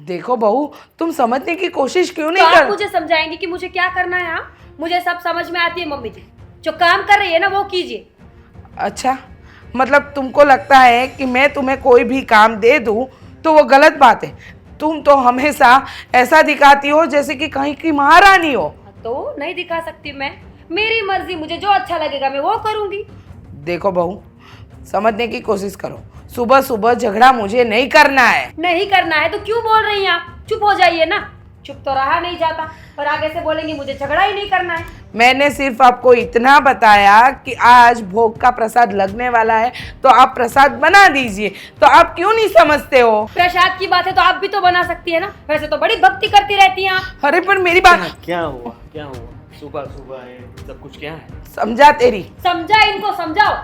देखो बहू, तुम समझने की कोशिश क्यों नहीं तो आप कर। मुझे समझाएंगी कि मुझे क्या करना है? हाँ, मुझे सब समझ में आती है मम्मी जी। जो काम कर रही है ना वो कीजिए। अच्छा, मतलब तुमको लगता है कि मैं तुम्हें कोई भी काम दे दूं तो वो गलत बात है। तुम तो हमेशा ऐसा दिखाती हो जैसे कि कहीं की महारानी हो। तो नहीं दिखा सकती मैं, मेरी मर्जी, मुझे जो अच्छा लगेगा मैं वो करूंगी। देखो बहू, समझने की कोशिश करो। सुबह सुबह झगड़ा मुझे नहीं करना है। नहीं करना है तो क्यों बोल रही हैं आप? चुप हो जाइए ना। चुप तो रहा नहीं जाता, पर आगे से बोलेंगी मुझे झगड़ा ही नहीं करना है। मैंने सिर्फ आपको इतना बताया कि आज भोग का प्रसाद लगने वाला है तो आप प्रसाद बना दीजिए। तो आप क्यों नहीं समझते हो? प्रसाद की बात है तो आप भी तो बना सकती है ना। वैसे तो बड़ी भक्ति करती रहती हैं आप। अरे पर मेरी बात क्या हुआ? क्या हुआ? सुबह सुबह है सब कुछ क्या है? समझा तेरी। समझा, इनको समझाओ।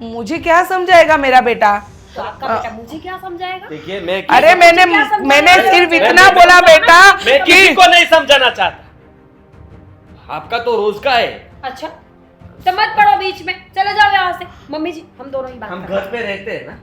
मुझे क्या समझाएगा मेरा बेटा? तो आपका बेटा मुझे क्या समझाएगा? देखिए मैं अरे मैंने क्या समझाना मैंने है? सिर्फ मैं इतना मैं बोला बेटा मैं कि किसी को नहीं समझाना चाहता। आपका तो रोज का है। अच्छा, तो मत पड़ो बीच में, चले जाओ यहाँ से। मम्मी जी हम दोनों ही बात हम करते घर पे रहते हैं ना,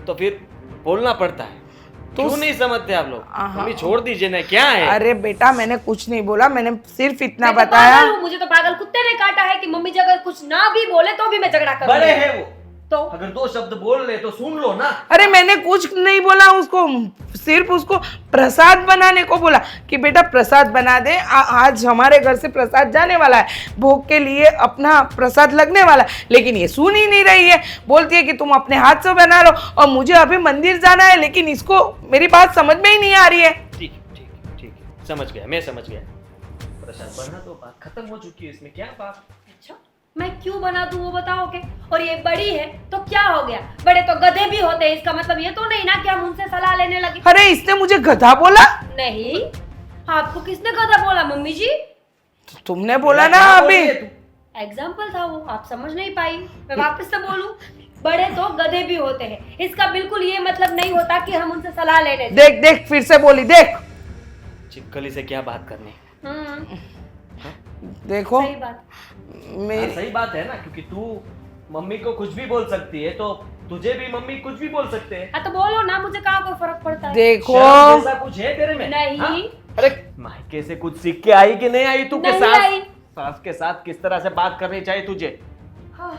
तो फिर बोलना पड़ता है। तो क्यों नहीं समझते आप लोग? हाँ। मम्मी छोड़ दीजिए ना, क्या है? अरे बेटा, मैंने कुछ नहीं बोला, मैंने सिर्फ इतना मैं तो बताया। पागल हूँ, मुझे तो पागल कुत्ते ने काटा है कि मम्मी जी अगर कुछ ना भी बोले तो भी मैं झगड़ा करूंगी। बड़े हैं वो, तो अगर दो शब्द बोल ले तो सुन लो ना। अरे मैंने कुछ नहीं बोला उसको, सिर्फ उसको प्रसाद बनाने को बोला कि बेटा प्रसाद बना दे। आज हमारे घर से प्रसाद जाने वाला है, भोग के लिए अपना प्रसाद लगने वाला है। लेकिन ये सुन ही नहीं रही है, बोलती है कि तुम अपने हाथ से बना लो और मुझे अभी मंदिर जाना है। लेकिन इसको मेरी बात समझ में ही नहीं आ रही है। ठीक ठीक ठीक है, समझ गया, मैं समझ गया। प्रसाद बनना तो बात खत्म हो चुकी है, इसमें क्या बात? अच्छा, मैं क्यों बना दूं वो बताओगे? और ये बड़ी है तो क्या हो गया? बड़े तो गधे भी होते हैं, इसका मतलब ये तो नहीं ना कि हम उनसे सलाह लेने लगे। अरे इसने मुझे गधा बोला? नहीं, आपको किसने गधा बोला मम्मी जी? तुमने बोला ना क्या बोल अभी। रही है तू? एग्जाम्पल था वो, आप समझ नहीं पाई। मैं वापस से बोलूं, बड़े तो गधे भी होते हैं, इसका बिल्कुल ये मतलब नहीं होता कि हम उनसे सलाह लेने जाएं। देख देख, फिर से बोली, देख। चिपकली से क्या बात करनी? देखो सही बात। सही बात है ना, क्योंकि तू मम्मी को कुछ भी बोल सकती है तो तुझे भी मम्मी कुछ भी बोल सकते हैं। हाँ तो बोलो ना, मुझे कहाँ कोई फर्क पड़ता है। देखो शर्म जैसा कुछ है तेरे में? नहीं। हाँ? अरे मायके से कुछ सीख के आई कि नहीं आई? तू के नहीं सास आई। सास के साथ किस तरह से बात करनी चाहिए तुझे? हाँ,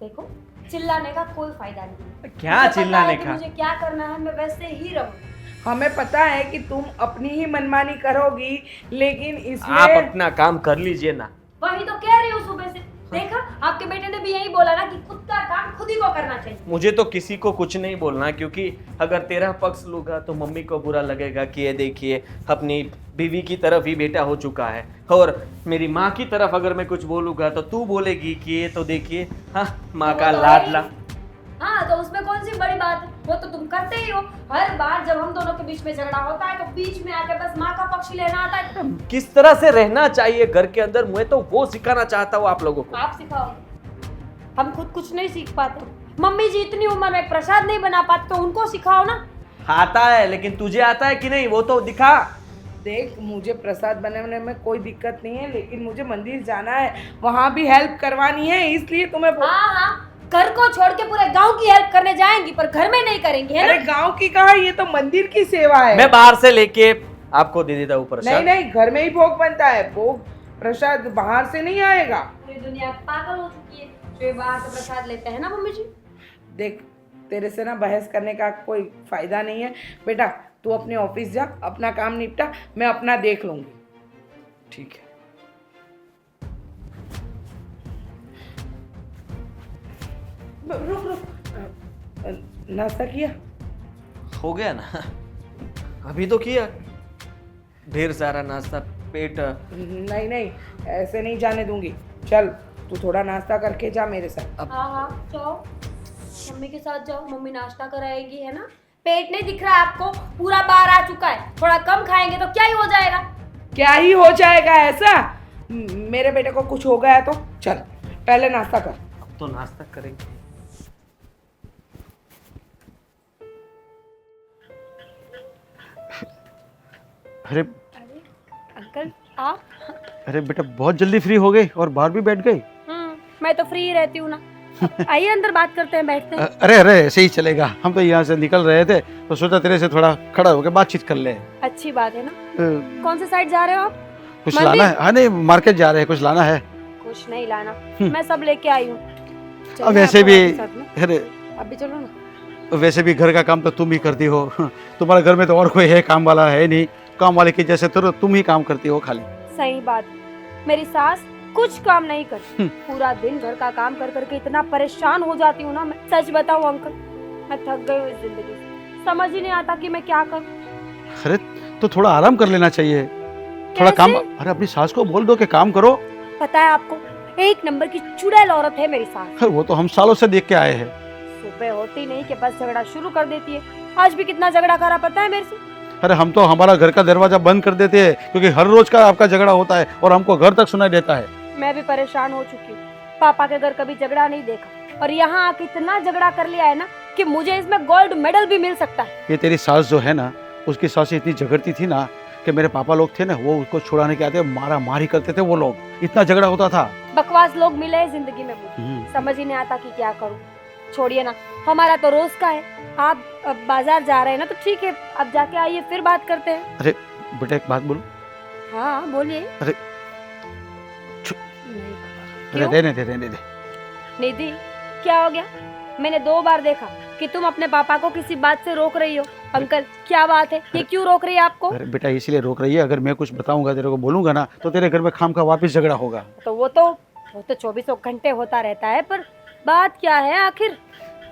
देखो चिल्लाने का कोई फायदा नहीं। क्या मुझे पता चिल्लाने है कि का? मुझे क्या करना है, मैं वैसे ही रहूँ। हमें पता है कि तुम अपनी ही मनमानी करोगी, लेकिन इसमें आप अपना काम कर लीजिए ना। वही तो कह रही हूँ सुबह से। देखा, आपके बेटे ने भी यही बोला ना कि खुद का काम खुद ही को करना चाहिए। मुझे तो किसी को कुछ नहीं बोलना, क्योंकि अगर तेरा पक्ष लूंगा तो मम्मी को बुरा लगेगा कि ये देखिए अपनी बीवी की तरफ ही बेटा हो चुका है, और मेरी माँ की तरफ अगर मैं कुछ बोलूंगा तो तू बोलेगी कि ये तो देखिए हाँ माँ का वो तो लाडला। है ही। हाँ तो उसमें कौन सी बड़ी बात है, वो तो तुम करते ही हो। हर बार जब हम दोनों के बीच में झगड़ा होता है तो बीच में आके बस माँ का पक्ष ही लेना आता है। किस तरह से रहना चाहिए घर के अंदर, मैं तो वो सिखाना चाहता हूँ आप लोगों को। आप सिखाओगे, हम खुद कुछ नहीं सीख पाते। मम्मी जी इतनी उम्र में प्रसाद नहीं बना पाते तो उनको सिखाओ ना। आता है, लेकिन तुझे आता है कि नहीं वो तो दिखा। देख, मुझे प्रसाद बनाने में कोई दिक्कत नहीं है, लेकिन मुझे मंदिर जाना है, वहाँ भी हेल्प करवानी है, इसलिए तुम्हें हाँ हाँ, घर को छोड़ के पूरे गांव की हेल्प करने जाएंगी पर घर में नहीं करेंगी, है अरे ना? गांव की कहा, ये तो मंदिर की सेवा है। मैं बाहर से लेके आपको दे देता हूँ प्रसाद। नहीं नहीं, घर में ही भोग बनता है, भोग प्रसाद बाहर से नहीं आएगा। पूरी दुनिया पागल हो चुकी है जो ये बाहर से प्रसाद लेते हैं ना मम्मी जी। देख, तेरे से ना बहस करने का कोई फायदा नहीं है बेटा। तू अपने ऑफिस जा, अपना काम निपटा, मैं अपना देख लूंगी। ठीक है। रुक रुक, नाश्ता किया? हो गया ना, अभी तो किया। ढेर सारा नाश्ता, पेट। नहीं नहीं, ऐसे नहीं जाने दूंगी। चल तू थोड़ा नाश्ता करके जा मेरे साथ। अब हाँ हाँ जाओ, मम्मी के साथ जाओ, मम्मी नाश्ता कराएगी, है ना? पेट नहीं दिख रहा है आपको, पूरा बाहर आ चुका है। थोड़ा कम खाएंगे तो क्या ही हो जाएगा। क्या ही हो जाएगा ऐसा? मेरे बेटे को कुछ हो गया तो चल पहले नाश्ता कर। अब तो नाश्ता करेंगे। अरे अंकल आप? अरे बेटा, बहुत जल्दी फ्री हो गई और बाहर भी बैठ गई। मैं तो फ्री ही रहती हूँ ना। आइए अंदर बात करते हैं, बैठते हैं। अरे अरे ऐसे ही चलेगा, हम तो यहाँ से निकल रहे थे तो सोचा तेरे से थोड़ा खड़ा होकर बातचीत कर ले। अच्छी बात है ना। अ, कौन से साइड जा रहे हो आप? कुछ मंदिर? लाना है? हाँ नहीं, मार्केट जा रहे हैं, कुछ लाना है। कुछ नहीं लाना, मैं सब लेके आई हूँ। अब वैसे भी अरे अभी चलो ना। वैसे भी घर का काम तो तुम ही करती हो, तुम्हारे घर में तो और कोई है काम वाला है नहीं, काम वाले की जैसे तो तुम ही काम करती हो खाली। सही बात, मेरी सास कुछ काम नहीं करती, पूरा दिन घर का काम कर करके इतना परेशान हो जाती हूँ ना। मैं सच बताऊँ अंकल, मैं थक गई हूँ इस जिंदगी से, समझ ही नहीं आता कि मैं क्या करूँ। अरे तो थोड़ा आराम कर लेना चाहिए, थोड़ा काम। कैसे? अरे अपनी सास को बोल दो कि काम करो। पता है आपको, एक नंबर की चुड़ैल औरत है मेरी सास। वो तो हम सालों से देख के आए हैं। सुबह होती नहीं कि बस झगड़ा शुरू कर देती है। आज भी कितना झगड़ा करा पता है मेरे से। अरे हम तो हमारा घर का दरवाजा बंद कर देते हैं क्योंकि हर रोज का आपका झगड़ा होता है और हमको घर तक सुनाई देता है। मैं भी परेशान हो चुकी हूँ, पापा के घर कभी झगड़ा नहीं देखा और यहाँ आके इतना झगड़ा कर लिया है ना कि मुझे इसमें गोल्ड मेडल भी मिल सकता है। ये तेरी सास जो है ना, उसकी सास इतनी झगड़ती थी ना कि मेरे पापा लोग थे ना, वो उसको छुड़ाने के आते मारा मारी करते थे वो लोग, इतना झगड़ा होता था। बकवास लोग मिले हैं जिंदगी में मुझे, समझ ही नहीं आता कि क्या करूँ। छोड़िए ना, हमारा तो रोज का है। आप अब बाजार जा रहे हैं ना, तो ठीक है, अब जाके आइए, फिर बात करते हैं। अरे बेटा एक बात बोलूं? हाँ बोलिए। अरे नहीं। अरे क्यों? रहने दे रहने दे। निधि, क्या हो गया? मैंने 2 बार देखा कि तुम अपने पापा को किसी बात से रोक रही हो। अंकल क्या बात है, ये क्यों रोक रही है आपको? अरे बेटा इसलिए रोक रही है, अगर मैं कुछ बताऊंगा तेरे को बोलूंगा ना तो तेरे घर में खाम का वापस झगड़ा होगा। तो वो तो 24 घंटे होता रहता है, पर बात क्या है आखिर?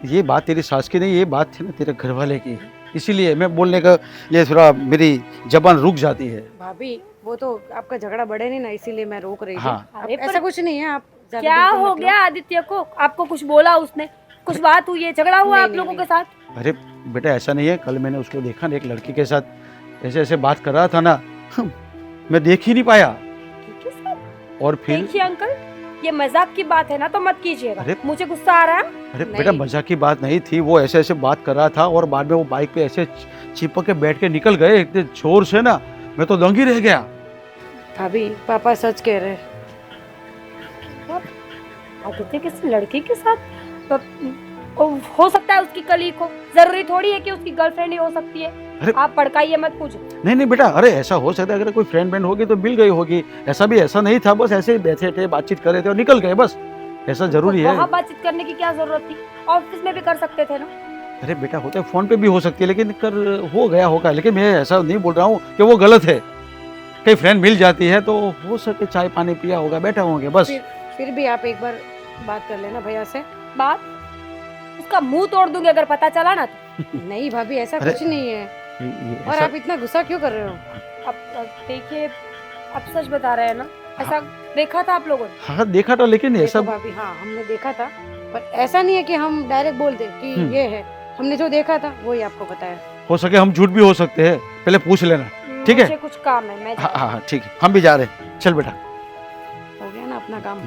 ये बात तेरी सास की नहीं, ये बात थी ना तेरे घर वाले की, इसीलिए मैं बोलने का ये थोड़ा मेरी जबान रुक जाती है। भाभी वो तो आपका झगड़ा बढ़े नहीं ना, इसीलिए मैं रोक रही थी। हाँ। अरे ऐसा कुछ नहीं है, आप ज्यादा क्या बिल्कुल हो मत लो। गया आदित्य को? आपको कुछ बोला उसने? कुछ बात हुई है, झगड़ा हुआ नहीं, आप नहीं, लोगों नहीं। के साथ? अरे बेटा ऐसा नहीं है, कल मैंने उसको देखा ना एक लड़की के साथ ऐसे ऐसे बात कर रहा था ना, मैं देख ही नहीं पाया। किसके साथ? और फिर देखिए अंकल, ये मजाक की बात है ना, तो मत कीजिएगा, अरे मुझे गुस्सा आ रहा है। अरे नहीं। बेटा मजाक की बात नहीं थी, वो ऐसे ऐसे बात कर रहा था और बाद में वो बाइक पे ऐसे चिपक के बैठ के निकल गए इतने जोर से ना, मैं तो दंग ही रह गया। भाभी पापा सच कह रहे हैं। आदित्य किसी लड़की के साथ हो सकता है, उसकी कलीग हो, जरूरी थोड़ी है कि उसकी गर्लफ्रेंड ही हो सकती है। अरे आप भड़काइए मत मुझे। नहीं नहीं बेटा, अरे ऐसा हो सकता है, अगर कोई फ्रेंड बैंड होगी तो मिल गई होगी, ऐसा भी ऐसा नहीं था, बस ऐसे ही बैठे थे बातचीत कर रहे थे और निकल गए, बस ऐसा जरूरी है। वहाँ बातचीत करने की क्या जरूरत थी? ऑफिस में भी कर सकते थे ना। अरे बेटा होता है, फोन पे भी हो सकती है, लेकिन कर हो गया होगा, लेकिन मैं ऐसा नहीं बोल रहा हूँ कि वो गलत है। कई फ्रेंड मिल जाती है तो हो सके चाय पानी पिया होगा, बैठा होंगे बस। फिर भी आप एक बार बात कर लेना भैया से। बात? उसका मुंह तोड़ दूंगी अगर पता चला ना तो। नहीं भाभी ऐसा अरे, कुछ नहीं है। ये और ऐसा- आप इतना गुस्सा क्यों कर रहे हो? अब देखिए, आप सच बता रहे हैं ना, ऐसा देखा था आप लोगों ने? हाँ देखा था, लेकिन ऐसा देखो भाभी, हाँ हमने देखा था, पर ऐसा नहीं है कि हम डायरेक्ट बोल दे कि ये है। हमने जो देखा था वही आपको बताया। हो सके हम झूठ भी हो सकते हैं, पहले पूछ लेना। ठीक है। मुझे कुछ काम है, मैं हाँ हाँ हाँ, ठीक है, हम भी जा रहे हैं, चल बेटा। हो गया ना अपना काम।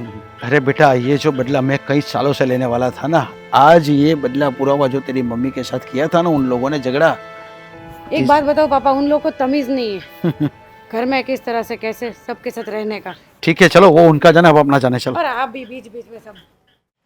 अरे बेटा ये जो बदला मैं कई सालों से लेने वाला था ना, आज ये बदला पूरा हुआ जो तेरी मम्मी के साथ किया था ना उन लोगों ने झगड़ा। एक बात बताओ पापा, उन लोगों को तमीज नहीं है घर में किस तरह से कैसे सबके साथ रहने का। ठीक है चलो, वो उनका जाना, अब अपना जाने चलो। और आप भी बीच बीच में सब।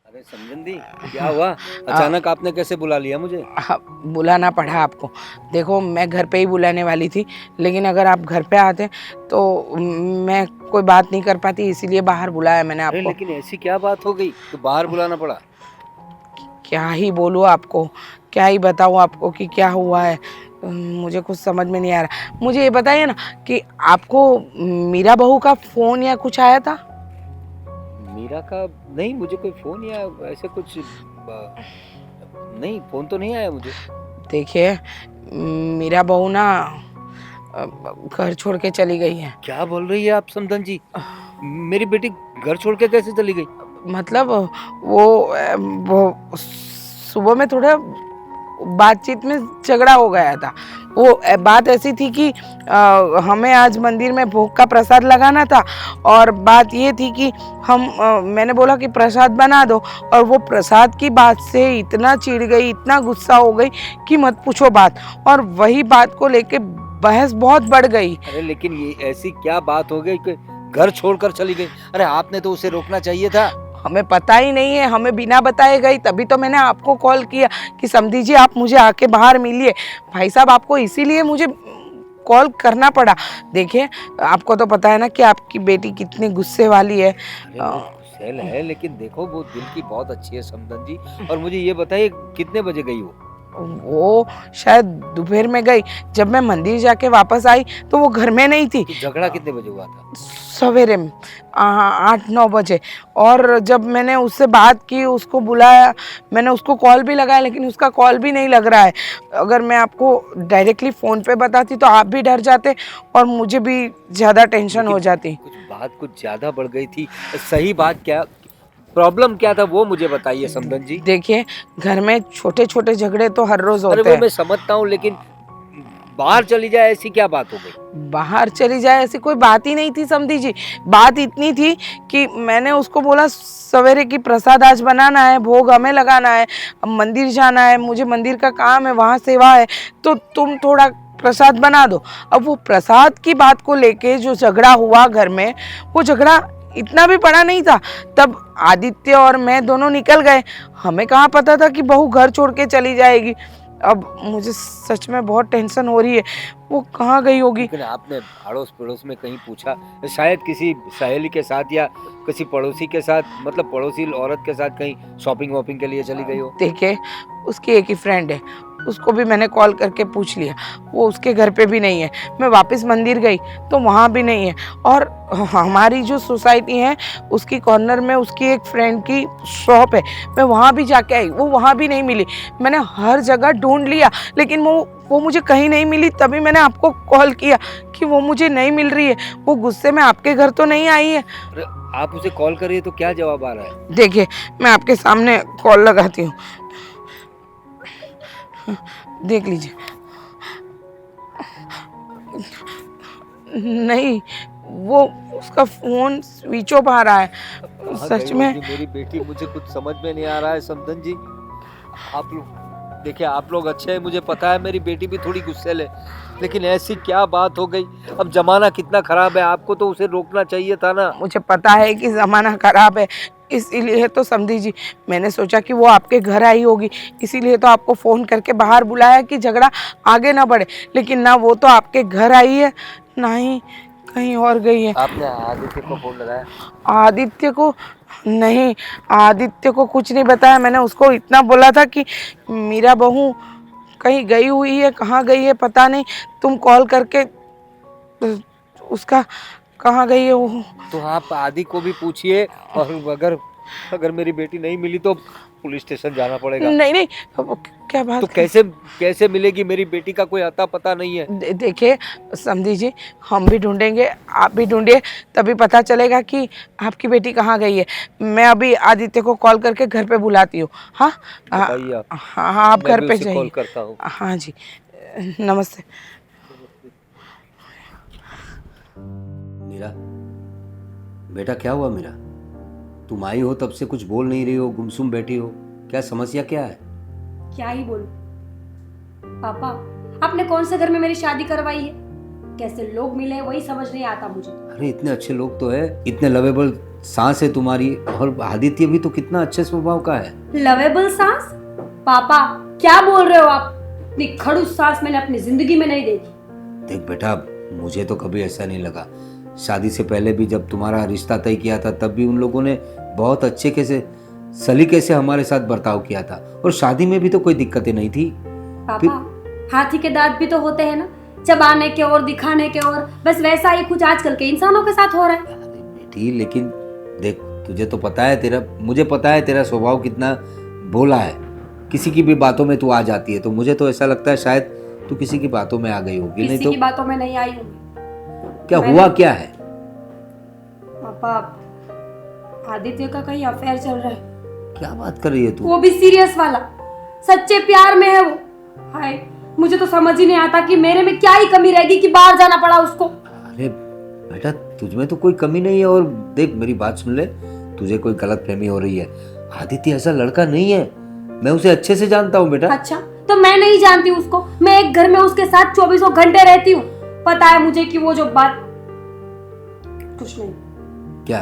अरे समझन दी, क्या हुआ? अचानक आपने कैसे बुला लिया मुझे? हाँ, बुलाना पड़ा आपको। देखो मैं घर पे ही बुलाने वाली थी, लेकिन अगर आप घर पे आते तो मैं कोई बात नहीं कर पाती, इसीलिए बाहर बुलाया मैंने अरे आपको। लेकिन ऐसी क्या बात हो गई तो बाहर बुलाना पड़ा? क्या ही बोलूँ आपको, क्या ही बताऊँ आपको कि क्या हुआ है, मुझे कुछ समझ में नहीं आ रहा। मुझे ये बताइए ना कि आपको मीरा बहू का फ़ोन या कुछ आया था? मीरा का? नहीं, मुझे कोई फोन या ऐसे कुछ नहीं, फोन तो नहीं आया मुझे। देखिए मीरा बहू ना घर छोड़ के चली गई है। क्या बोल रही है आप समधन जी? मेरी बेटी घर छोड़ के कैसे चली गई? मतलब वो सुबह में थोड़ा बातचीत में झगड़ा हो गया था। वो बात ऐसी थी कि हमें आज मंदिर में भोग का प्रसाद लगाना था और बात ये थी कि मैंने बोला कि प्रसाद बना दो, और वो प्रसाद की बात से इतना चिढ़ गई, इतना गुस्सा हो गई कि मत पूछो बात, और वही बात को लेके बहस बहुत बढ़ गई। अरे लेकिन ये ऐसी क्या बात हो गई कि घर छोड़कर चली गई? अरे आपने तो उसे रोकना चाहिए था। हमें पता ही नहीं है, हमें बिना बताए गई, तभी तो मैंने आपको कॉल किया कि समधी जी आप मुझे आके बाहर मिलिए। भाई साहब आपको इसीलिए मुझे कॉल करना पड़ा। देखिए आपको तो पता है ना कि आपकी बेटी कितनी गुस्से वाली है। अरे वो गुस्सैल है, लेकिन देखो वो दिल की बहुत अच्छी है समधन जी। और मुझे ये बताइए कितने बजे गई वो शायद दोपहर में गई। जब मैं मंदिर जाके वापस आई तो वो घर में नहीं थी। तो झगड़ा कितने बजे हुआ था? सवेरे में 8-9 बजे। और जब मैंने उससे बात की, उसको बुलाया, मैंने उसको कॉल भी लगाया, लेकिन उसका कॉल भी नहीं लग रहा है। अगर मैं आपको डायरेक्टली फ़ोन पे बताती तो आप भी डर जाते और मुझे भी ज़्यादा टेंशन हो जाती। बात कुछ ज्यादा बढ़ गई थी। सही बात क्या, प्रॉब्लम क्या था वो मुझे बताइए समधन जी। देखिए घर में छोटे छोटे झगड़े तो हर रोज अरे होते वो हैं। मैं समझता हूँ, लेकिन बाहर चली जाए ऐसी क्या बात हो गई? बाहर चली जाए ऐसी कोई बात ही नहीं थी समधी जी। बात इतनी थी कि मैंने उसको बोला सवेरे की प्रसाद आज बनाना है, भोग हमें लगाना है, अब मंदिर जाना है, मुझे मंदिर का काम है, वहाँ सेवा है, तो तुम थोड़ा प्रसाद बना दो। अब वो प्रसाद की बात को लेके जो झगड़ा हुआ घर में, वो झगड़ा इतना भी बड़ा नहीं था। तब आदित्य और मैं दोनों निकल गए। हमें कहाँ पता था कि बहू घर छोड़ के चली जाएगी। अब मुझे सच में बहुत टेंशन हो रही है, वो कहाँ गई होगी। लेकिन आपने अड़ोस पड़ोस में कहीं पूछा? शायद किसी सहेली के साथ या किसी पड़ोसी के साथ, मतलब पड़ोसी औरत के साथ कहीं शॉपिंग वॉपिंग के लिए चली गई हो? देखिए उसकी एक ही फ्रेंड है, उसको भी मैंने कॉल करके पूछ लिया, वो उसके घर पे भी नहीं है। मैं वापस मंदिर गई तो वहाँ भी नहीं है। और हमारी जो सोसाइटी है उसकी कॉर्नर में उसकी एक फ्रेंड की शॉप है, मैं वहाँ भी जाके आई, वो वहाँ भी नहीं मिली। मैंने हर जगह ढूंढ लिया, लेकिन वो मुझे कहीं नहीं मिली। तभी मैंने आपको कॉल किया कि वो मुझे नहीं मिल रही है। वो गुस्से में आपके घर तो नहीं आई है। अरे आप उसे कॉल करिए तो क्या जवाब आ रहा है? देखिए मैं आपके सामने कॉल लगाती हूँ, देख लीजिए। नहीं, वो उसका फोन स्विच ऑफ आ रहा है। कहाँ सच गई में होगी मेरी बेटी, मुझे कुछ समझ में नहीं आ रहा है समधन जी। आप लोग देखिए, आप लोग अच्छे हैं, मुझे पता है मेरी बेटी भी थोड़ी गुस्सैल है, लेकिन ऐसी क्या बात हो गई? अब जमाना कितना खराब है, आपको तो उसे रोकना चाहिए था ना। मुझे पता है कि ज़माना खराब है, इसीलिए तो समझी जी मैंने सोचा कि वो आपके घर आई होगी, इसीलिए तो आपको फ़ोन करके बाहर बुलाया कि झगड़ा आगे ना बढ़े। लेकिन ना वो तो आपके घर आई है, ना ही कहीं और गई है। आपने आदित्य को फोन लगाया? आदित्य को नहीं, आदित्य को कुछ नहीं बताया। मैंने उसको इतना बोला था कि मेरा बहू कहीं गई हुई है, कहाँ गई है पता नहीं, तुम कॉल करके उसका कहाँ गई है वो। तो आप आदि को भी पूछिए, और अगर मेरी बेटी नहीं मिली तो पुलिस स्टेशन जाना पड़ेगा। नहीं नहीं, वो क्या बात तो कर- कैसे मिलेगी मेरी बेटी का कोई अता पता नहीं है। देखिए समझी जी, हम भी ढूंढेंगे, आप भी ढूंढिए, तभी पता चलेगा कि आपकी बेटी कहाँ गई है। मैं अभी आदित्य को कॉल करके घर पे बुलाती हूँ। हाँ बताइए आप। हाँ हाँ, आप मैं घर भी पे उसे कॉल जाइए। करता हूँ। हाँ जी, नमस्ते। मीरा, बेटा क्या हुआ मीरा? तुम आई हो तब से कुछ बोल नहीं रही हो, गुमसुम बैठी हो, क्या समस्या क्या है? क्या ही बोलूं पापा, आपने कौन से घर में मेरी शादी करवाई है? कैसे लोग मिले वही समझ नहीं आता मुझे। अरे इतने अच्छे लोग तो है, इतने लवेबल सास है तुम्हारी, और आदित्य भी तो कितना अच्छे स्वभाव का है। लवेबल सास? पापा क्या बोल रहे हो आप? इतनी खड़ूस सास मैंने अपनी जिंदगी में नहीं देखी। देख बेटा, मुझे तो कभी ऐसा नहीं लगा। शादी से पहले भी जब तुम्हारा रिश्ता तय किया था तब भी उन लोगों ने बहुत अच्छे से सलीके से हमारे साथ बर्ताव किया था, और शादी में भी तो कोई दिक्कतें नहीं थी। पापा हाथी के दांत भी तो होते हैं ना, चबाने के और दिखाने के, और बस वैसा ही कुछ आजकल के इंसानों के साथ हो रहा है। अरे बेटी, लेकिन देख तुझे तो पता है, मुझे पता है तेरा स्वभाव कितना भोला है, किसी की भी बातों में तू आ जाती है, तो मुझे तो ऐसा लगता है शायद तू किसी की बातों में आ गई होगी। नहीं किसी तो की बातों में नहीं आई हूँ। क्या हुआ क्या है? पापा आदित्य का कहीं अफेयर चल रहा है। क्या बात कर रही है तू? वो भी सीरियस वाला, सच्चे प्यार में है वो। हाय, मुझे तो समझ ही नहीं आता कि मेरे में क्या ही कमी रहेगी कि बाहर जाना पड़ा उसको। अरे बेटा, तुझमें तो कोई कमी नहीं है, और देख मेरी बात सुन ले, तुझे कोई गलतफहमी हो रही है। आदित्य ऐसा लड़का नहीं है, मैं उसे अच्छे से जानता हूँ बेटा। अच्छा, तो मैं नहीं जानती उसको? मैं एक घर में उसके साथ 24 घंटे रहती हूँ। पता है मुझे कि वो जो बात कुछ नहीं। क्या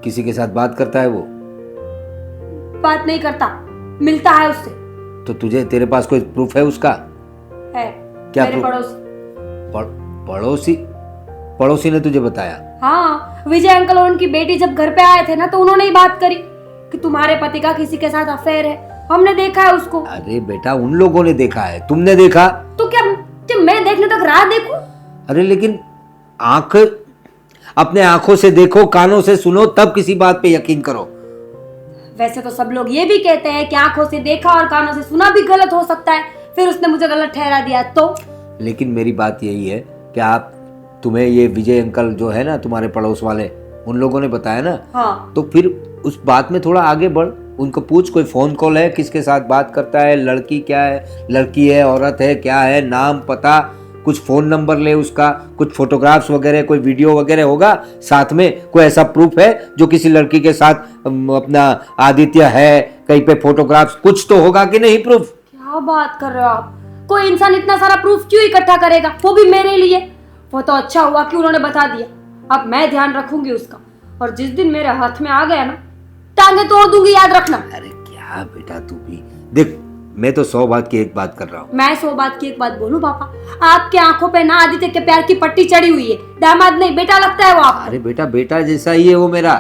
किसी के साथ बात करता है वो? बात नहीं करता, मिलता है उससे। तो तुझे तेरे पास कोई प्रूफ है उसका? है क्या मेरे proof? पड़ोसी पड़ोसी ने तुझे बताया? हाँ, विजय अंकल और उनकी बेटी जब घर पे आए थे ना, तो उन्होंने ही बात करी कि तुम्हारे पति का किसी के साथ अफेयर है, हमने देखा है उसको। अरे बेटा, उन लोगों ने देखा है, तुमने देखा? तो क्या मैं देखने तक राह देखूं? अरे लेकिन आंख अपने आंखों से देखो, कानों से सुनो, तब किसी बात पे यकीन करो। वैसे तो सब लोग ये भी कहते हैं कि आंखों से देखा और कानों से सुना भी गलत हो सकता है, फिर उसने मुझे गलत ठहरा दिया तो? लेकिन मेरी बात यही है कि तुम्हें ये विजय अंकल जो है ना, तुम्हारे पड़ोस वाले, उन लोगों ने बताया ना। हाँ। तो फिर उस बात में थोड़ा आगे बढ़, उनको पूछ कोई फोन कॉल है, किसके साथ बात करता है, लड़की क्या है, लड़की है, औरत है, क्या है, नाम पता, कुछ फोन नंबर ले उसका, कुछ फोटोग्राफ्स वगैरह, कोई वीडियो वगैरह होगा साथ में, कोई ऐसा प्रूफ है जो किसी लड़की के साथ अपना आदित्य है, कहीं पे फोटोग्राफ्स, कुछ तो होगा कि नहीं प्रूफ? क्या बात कर रहे हो आप? कोई इंसान इतना सारा प्रूफ क्यों इकट्ठा करेगा, वो भी मेरे लिए? वो तो अच्छा हुआ कि उन्होंने बता दिया, अब मैं ध्यान रखूंगी उसका, और जिस दिन मेरे हाथ में आ गया ना, टांगे तोड़ दूंगी, याद रखना। अरे क्या बेटा, तू भी देख, मैं तो 100 बात की एक बात कर रहा हूँ। मैं 100 बात की एक बात बोलूं पापा? आपके आंखों पे ना आदित्य के प्यार की पट्टी चढ़ी हुई है, दामाद नहीं बेटा लगता है वो आपको। अरे बेटा, बेटा जैसा ही है वो मेरा।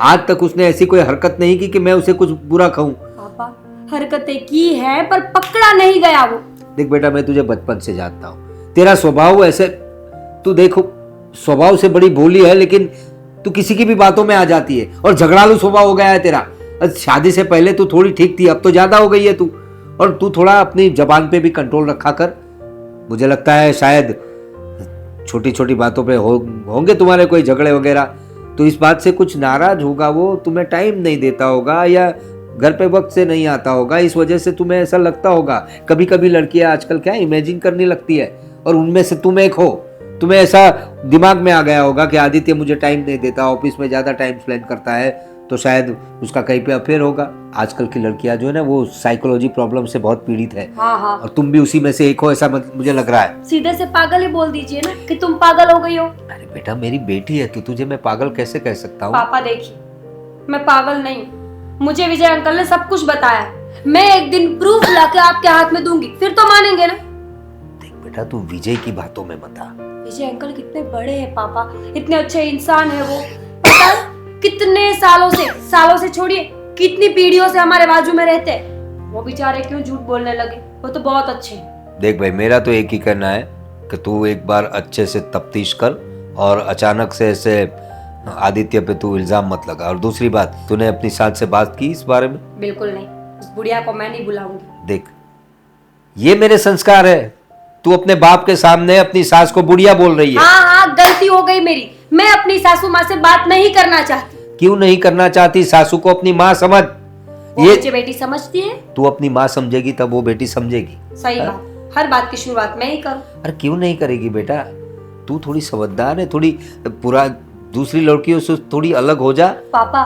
आज तक उसने ऐसी कोई हरकत नहीं की कि मैं उसे कुछ बुरा कहूँ। पापा, हरकतें की है पर पकड़ा नहीं गया वो। देख बेटा, मैं तुझे बचपन से जानता हूँ, तेरा स्वभाव ऐसे, तू देखो स्वभाव से बड़ी भोली है, लेकिन तू किसी की भी बातों में आ जाती है, और झगड़ालू स्वभाव हो गया है तेरा। शादी से पहले तू थोड़ी ठीक थी, अब तो ज्यादा हो गई है तू। और तू थोड़ा अपनी जबान पे भी कंट्रोल रखा कर। मुझे लगता है शायद छोटी छोटी बातों पे होंगे तुम्हारे कोई झगड़े वगैरह, तो इस बात से कुछ नाराज होगा वो, तुम्हें टाइम नहीं देता होगा, या घर पे वक्त से नहीं आता होगा, इस वजह से तुम्हें ऐसा लगता होगा। कभी कभी लड़कियां आजकल क्या इमेजिन करने लगती है, और उनमें से तुम एक हो। तुम्हें ऐसा दिमाग में आ गया होगा कि आदित्य मुझे टाइम नहीं देता, ऑफिस में ज़्यादा टाइम स्पेंड करता है, तो शायद उसका कहीं पे अफेयर होगा। आजकल की लड़कियां जो है ना, वो साइकोलॉजी प्रॉब्लम से बहुत पीड़ित है। हाँ। और तुम भी उसी में से एक हो, ऐसा मुझे लग रहा है। सीधे से पागल ही बोल दीजिए ना कि तुम पागल हो गई हो। अरे बेटा, मेरी बेटी है, तो तुझे मैं पागल कैसे कह सकता हूँ? पापा देखिए, मैं पागल नहीं हूँ, मुझे विजय अंकल ने सब कुछ बताया है। मैं एक दिन प्रूफ लाके आपके हाथ में दूंगी, फिर तो मानेंगे ना। देख बेटा, तू विजय की बातों में मत आ। विजय अंकल कितने बड़े हैं पापा, इतने अच्छे इंसान है वो। पता है कितने सालों से छोड़िए, कितनी पीढ़ियों से हमारे बाजू में रहते हैं। वो बेचारे क्यों झूठ बोलने लगे, वो तो बहुत अच्छे हैं। देख भाई, मेरा तो एक ही कहना है कि तू एक बार अच्छे से तफ्तीश कर, और अचानक से ऐसे आदित्य पे तू इल्जाम मत लगा। और दूसरी बात, तूने अपनी सास से बात की इस बारे में? बिल्कुल नहीं, उस बुढ़िया को मैं नहीं बुलाऊंगी। देख, ये मेरे संस्कार है। तू अपने बाप के सामने अपनी सास को बुढ़िया बोल रही है। हाँ, गलती हो गई मेरी। मैं अपनी सासू माँ से बात नहीं करना चाहती। क्यों नहीं करना चाहती? सासू को अपनी माँ समझ। वो ये मुझे बेटी समझती है। तू अपनी माँ समझेगी तब वो बेटी समझेगी। सही बात, हर बात की शुरुआत मैं ही करूँ। अरे क्यों नहीं करेगी बेटा? तू थोड़ी समझदार है, थोड़ी पूरा दूसरी लड़कियों से थोड़ी अलग हो जा। पापा,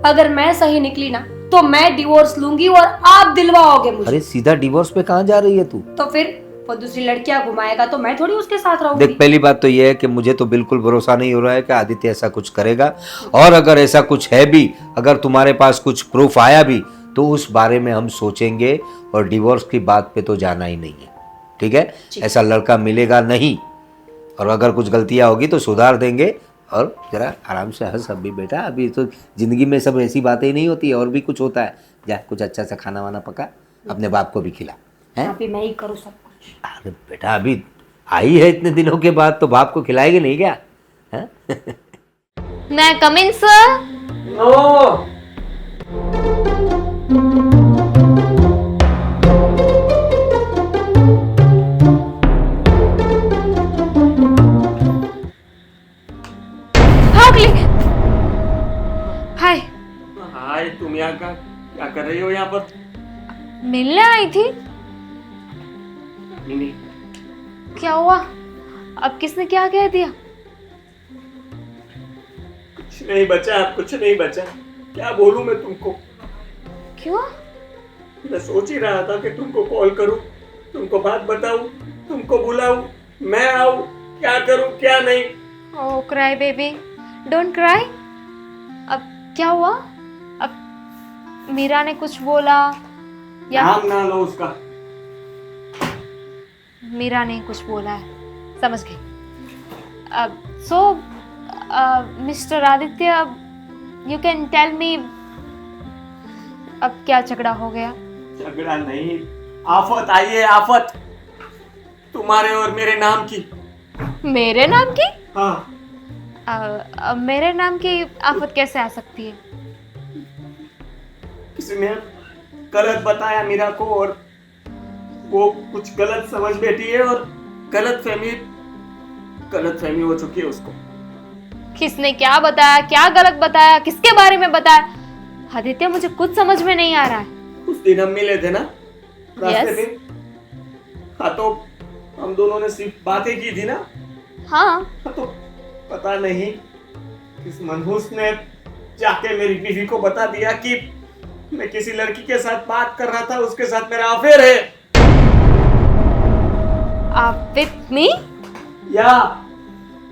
अगर मैं सही निकली ना, तो मैं डिवोर्स लूंगी और आप दिलवाओगे मुझे। अरे सीधा डिवोर्स पे कहाँ जा रही है तू? तो फिर वो दूसरी लड़कियां घुमाएगा तो मैं थोड़ी उसके साथ रहूंगी। देख, पहली बात तो ये है कि मुझे तो बिल्कुल भरोसा नहीं हो रहा है कि आदित्य ऐसा कुछ करेगा, और अगर ऐसा कुछ है भी, अगर तुम्हारे पास कुछ प्रूफ आया भी, तो उस बारे में हम सोचेंगे, और डिवोर्स की बात पे तो जाना ही नहीं है, ठीक है? ऐसा लड़का मिलेगा नहीं, और अगर कुछ गलतियां होगी तो सुधार देंगे। और जरा आराम से हंस अभी बेटा, अभी तो जिंदगी में सब ऐसी बातें ही नहीं होती है, और भी कुछ होता है। जा, कुछ अच्छा सा खाना वाना पका, अपने बाप को भी खिला है। अभी मैं ही करूँ सब कुछ। अरे बेटा, अभी आई है इतने दिनों के बाद, तो बाप को खिलाएगी नहीं क्या? है? मैं कम इन सर? नो। हाय। हाय, तुम यहाँ का क्या कर रही हो यहाँ पर? मिलने आई थी। नहीं, क्या हुआ? अब किसने क्या कह दिया? कुछ नहीं बचा, अब कुछ नहीं बचा। क्या बोलूं मैं तुमको? क्यों? मैं सोच ही रहा था कि तुमको कॉल करूं, तुमको बात बताऊं, तुमको बुलाऊं, मैं आऊं, क्या करूं क्या नहीं। ओह क्राई बेबी, डोंट क्राई। अब क्या हुआ? अब मीरा ने कुछ बोला या नाम ना लो उसका। मीरा ने कुछ बोला है, समझ गई। अब so mister Aditya, you can tell me अब क्या झगड़ा हो गया? झगड़ा नहीं, आफत आई है, आफत तुम्हारे और मेरे नाम की। मेरे नाम की? हाँ, मेरे नाम की आफत कैसे आ सकती है? किसी ने गलत बताया मीरा को और वो कुछ गलत समझ बैठी है और गलत फहमी हो चुकी है उसको। किसने क्या बताया, क्या गलत बताया, किसके बारे में बताया? आदित्य, मुझे कुछ समझ में नहीं आ रहा है। उस दिन हम मिले थे ना रास्ते Yes. पे। हाँ, तो हम दोनों ने सिर्फ बातें की थी ना। हाँ, हाँ, तो पता नहीं किस मनहूस ने जाके मेरी बीवी को बता दिया कि मैं किसी लड़की के साथ बात कर रहा था, उसके साथ मेरा अफेयर है। With me? या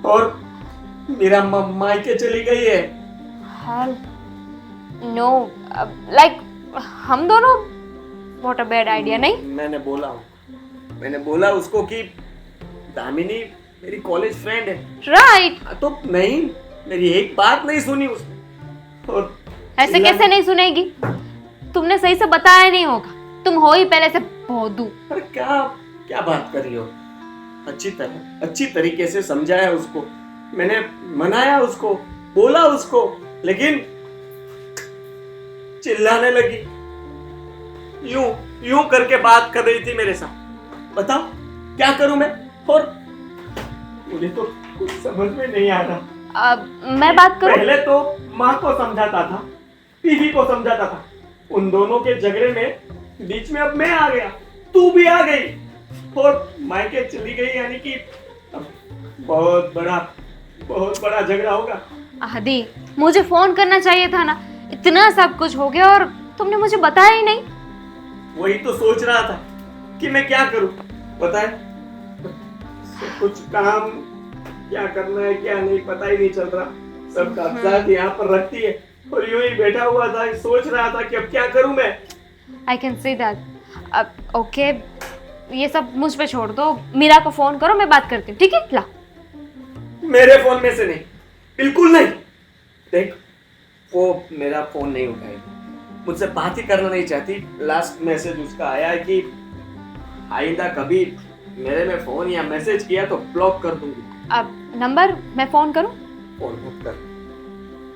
और मेरा मायके चली गई है। नो, लाइक हम दोनों? What a bad idea. नहीं, मैंने बोला उसको कि दामिनी मेरी कॉलेज फ्रेंड है। राइट। तो नहीं, मेरी एक बात नहीं सुनी उसने। और ऐसे कैसे नहीं सुनेगी? तुमने सही से बताया नहीं होगा, तुम हो ही पहले से भोदू। अरे क्या बात कर रही हो? अच्छी तरीके से समझाया उसको, मैंने मनाया उसको, बोला उसको, लेकिन चिल्लाने लगी, यूं करके बात कर रही थी मेरे साथ। बताओ क्या करूं मैं? और मुझे तो कुछ समझ में नहीं आ रहा। मैं बात करूं? पहले तो माँ को समझाता था, बीवी को समझाता था, उन दोनों के झगड़े में बीच में अब मैं आ गया, तू भी आ गई और मायके चली गई, यानी कि अब बहुत बड़ा झगड़ा होगा। आदि, मुझे फोन करना चाहिए था ना, इतना सब कुछ हो गया और तुमने मुझे बताया ही नहीं। वही तो सोच रहा था कि मैं क्या करूं, बताए कुछ काम क्या करना है क्या नहीं पता ही नहीं चल रहा। सब कागजात यहाँ पर रखती है और यूं ही बैठा हुआ था, सोच रहा था कि अब क्या करूं मैं। I can see that. अब ओके, ये सब मुझ पे छोड़ दो, मीरा को फोन करो, मैं बात करती हूँ, ठीक है? ला। मेरे फोन में से नहीं, बिल्कुल नहीं। देख, वो मेरा फोन नहीं उठाएगी, मुझसे बात ही करना नहीं चाहती। लास्ट मैसेज उसका आया है कि आइंदा कभी मेरे में फोन या मैसेज किया तो ब्लॉक कर दूंगी। अब नंबर मैं फोन करूं? फोन मत कर,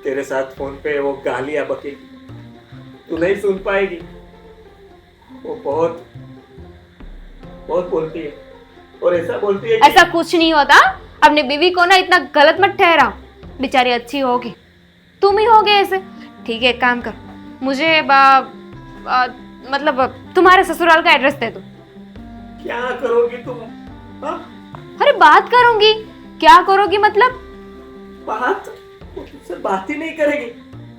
तेरे साथ फोन पे वो गालियां बकेगी, तू नहीं सुन पाएगी। वो बहुत बोलती है और ऐसा बोलती है कि ऐसा कुछ नहीं होता। अपनी बीवी को ना इतना गलत मत ठहराओ, बेचारी अच्छी होगी, तुम ही होगे ऐसे। ठीक है, एक काम कर, मुझे मतलब तुम्हारे ससुराल का एड्रेस दे दो। क्या करोगी तुम? हाँ? अरे बात करूंगी। क्या करोगी मतलब? बात? वो तुझसे बात ही नहीं करेगी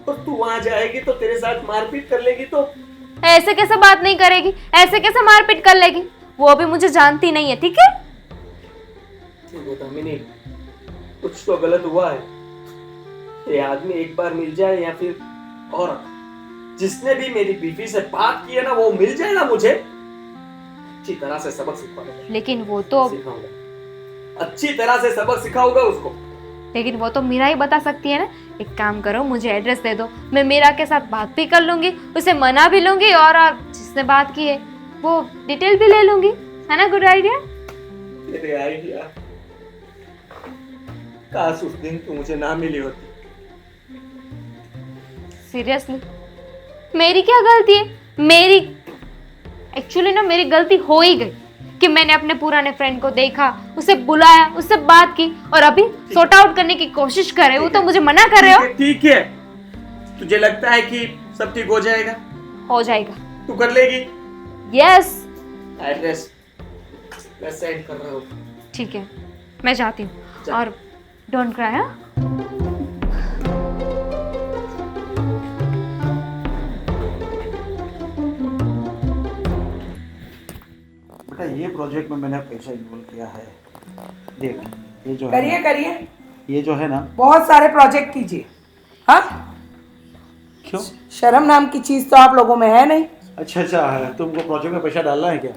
और तू वहां जाएगी तो तेरे साथ मारपीट कर लेगी। तो ऐसे कैसे बात नहीं करेगी, ऐसे कैसे मारपीट कर लेगी? वो भी मुझे जानती नहीं है, ठीक है? दामिनी, कुछ तो गलत हुआ है। ये आदमी एक बार मिल जाए या फिर और जिसने भी मेरी बीवी से बात की है ना, वो मिल जाए ना, मुझे अच्छी तरह से सबक सिखाऊंगा। लेकिन वो तो अच्छी तरह से सबक सिखाऊंगा उसको। लेकिन वो तो मीरा ही बता सकती है ना। एक काम करो, मुझे एड्रेस दे दो, मैं मीरा के साथ बात भी कर लूंगी, उसे मना भी लूंगी और जिसने बात की है वो डिटेल भी ले लूंगी, है ना? Good idea. तेरे आइडिया, काश उस दिन तू मुझे ना मिली होती। सीरियसली, मेरी क्या गलती है? मेरी एक्चुअली ना मेरी गलती हो ही गई कि मैंने अपने पुराने फ्रेंड को देखा, उसे बुलाया, उससे बात की और अभी सॉर्ट आउट करने की कोशिश कर रहे हो तो मुझे मना कर रहे हो। ठीक है, तुझे लगता है कि सब ठीक हो जाएगा? हो जाएगा। तू कर लेगी? यस। एड्रेस मैं सेंड कर रहा हूँ। ठीक है, मैं जाती हूँ और डोंट क्राई। हाँ, बेटा ये प्रोजेक्ट में मैंने पैसा इन्वॉल्व किया है। देख, ये जो करिए ये जो है ना, बहुत सारे प्रोजेक्ट कीजिए। हाँ, क्यों? शर्म नाम की चीज तो आप लोगों में है नहीं। अच्छा है, तुमको प्रोजेक्ट में पैसा डालना है क्या?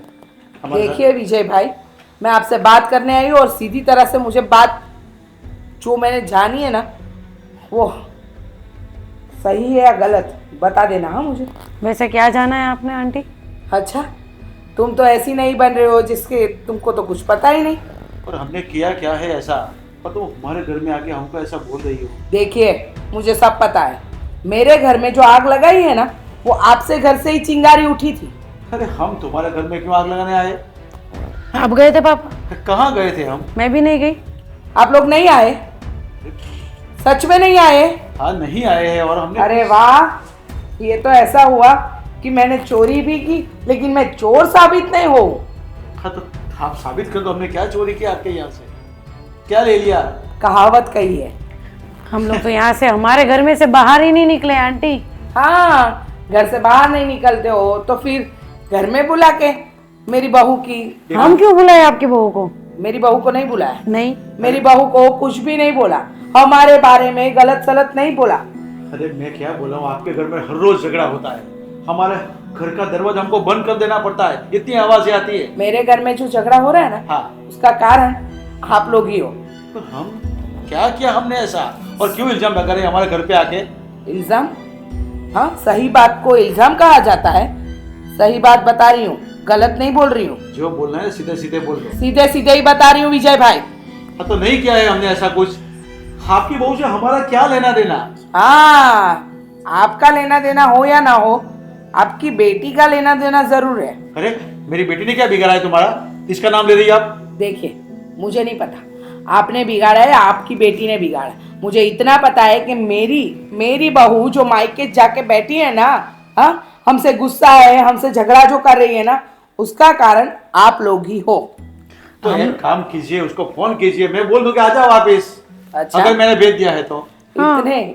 हमारे घर- देखिए विजय भाई, मैं आपसे बात करने आई हूँ और सीधी तरह से मुझे बात जो मैंने जानी है ना वो सही है या गलत बता देना। हाँ मुझे। वैसे क्या जाना है आपने आंटी? अच्छा, तुम तो ऐसी नहीं बन रहे हो जिसके तुमको तो कुछ पता ही नहीं। और हमने किया क्या है ऐसा, पर तुम हमारे घर में आके हमको ऐसा बोल रही हो? देखिए मुझे सब पता है, मेरे घर में जो आग लगाई है ना वो आपसे घर से ही चिंगारी उठी थी। अरे हम तुम्हारे घर में क्यों आग लगाने आए? आप गए थे पापा? कहाँ गए थे हम? मैं भी नहीं गई। आप लोग नहीं आए? सच में नहीं आए? हाँ नहीं आए हैं। और हमने अरे वाह, ये तो ऐसा हुआ कि मैंने चोरी भी की लेकिन मैं चोर साबित नहीं हूँ। हाँ तो आप साबित कर दो, हमने क्या चोरी किया आपके यहाँ से, क्या ले लिया? कहावत कही है। हम लोग तो यहाँ से हमारे घर में से बाहर ही नहीं निकले आंटी। हाँ, घर से बाहर नहीं निकलते हो तो फिर घर में बुला के मेरी बहू की। हम क्यों बुलाए आपकी बहू को? मेरी बहू को नहीं बुलाया, नहीं। मेरी बहू को कुछ भी नहीं बोला, हमारे बारे में गलत सलत नहीं बोला। अरे मैं क्या बोला हूँ, आपके घर में हर रोज झगड़ा होता है, हमारे घर का दरवाजा हमको बंद कर देना पड़ता है, इतनी आवाजें आती है। मेरे घर में जो झगड़ा हो रहा है ना हाँ, उसका कारण आप लोग ही हो। तो हम क्या किया हमने ऐसा, और क्यों इल्जाम लगा रहे हैं हमारे घर पे आके? इल्जाम? हाँ, सही बात को इल्जाम कहा जाता है। सही बात बता रही हूँ, गलत नहीं बोल रही हूँ। जो बोलना है सीधे सीधे बोल दो। सीधे सीधे ही बता रही हूँ विजय भाई। हाँ तो नहीं किया है हमने ऐसा कुछ। आपकी बहू से हमारा क्या लेना देना? हाँ, आपका लेना देना हो या ना हो, आपकी बेटी का लेना देना जरूर है। अरे मेरी बेटी ने क्या बिगाड़ा है तुम्हारा, इसका नाम ले रही है आप? देखिए मुझे नहीं पता आपने बिगाड़ा है या आपकी बेटी ने बिगाड़ा, मुझे इतना पता है कि मेरी बहू जो मायके जाके बैठी है ना, हाँ, हमसे गुस्सा है, हमसे झगड़ा जो कर रही है ना, उसका कारण आप लोग ही हो। तो एक काम कीजिए, उसको फोन कीजिए, मैं बोल दूं कि आ जाओ वापिस। अच्छा, अगर मैंने भेज दिया है तो।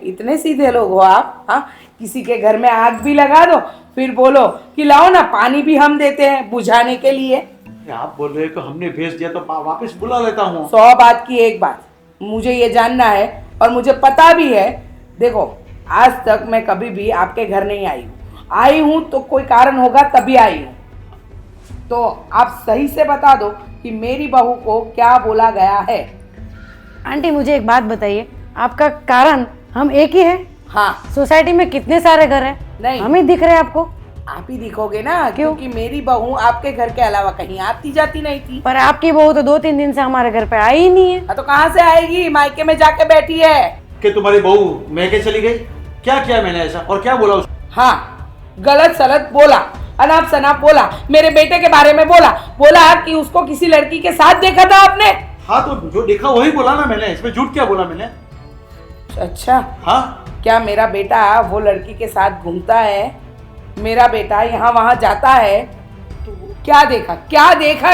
इतने सीधे लोग हो आप। हाँ, किसी के घर में आग भी लगा दो फिर बोलो कि लाओ ना पानी भी हम देते हैं बुझाने के लिए। आप बोल रहे हो कि हमने भेज दिया तो वापस बुला लेता हूँ। 100 बात की एक बात, मुझे ये जानना है और मुझे पता भी है। देखो आज तक मैं कभी भी आपके घर नहीं आई हूँ तो कोई कारण होगा तभी आई हूँ। तो आप सही से बता दो कि मेरी बहू को क्या बोला गया है। आंटी मुझे एक बात बताइए, आपका कारण हम एक ही है? हाँ। सोसाइटी में कितने सारे घर हैं? नहीं, हम ही दिख रहे हैं आपको। आप ही दिखोगे ना, क्योंकि मेरी बहू आपके घर के अलावा कहीं आती जाती नहीं थी। पर आपकी बहू तो 2-3 दिन से हमारे घर पे आई ही नहीं है। तो कहाँ से आएगी, मायके में जाके बैठी है। कि तुम्हारी बहू मैके चली गई? क्या किया मैंने ऐसा, और क्या बोला उसको? हाँ, गलत सलत बोला, अनाप शनाप बोला, मेरे बेटे के बारे में बोला कि उसको किसी लड़की के साथ देखा था आपने। हाँ तो जो देखा वही बोला ना मैंने, इसमें झूठ क्या बोला मैंने? अच्छा, हाँ, क्या मेरा बेटा वो लड़की के साथ घूमता है? मेरा बेटा यहाँ वहाँ जाता है? तो क्या देखा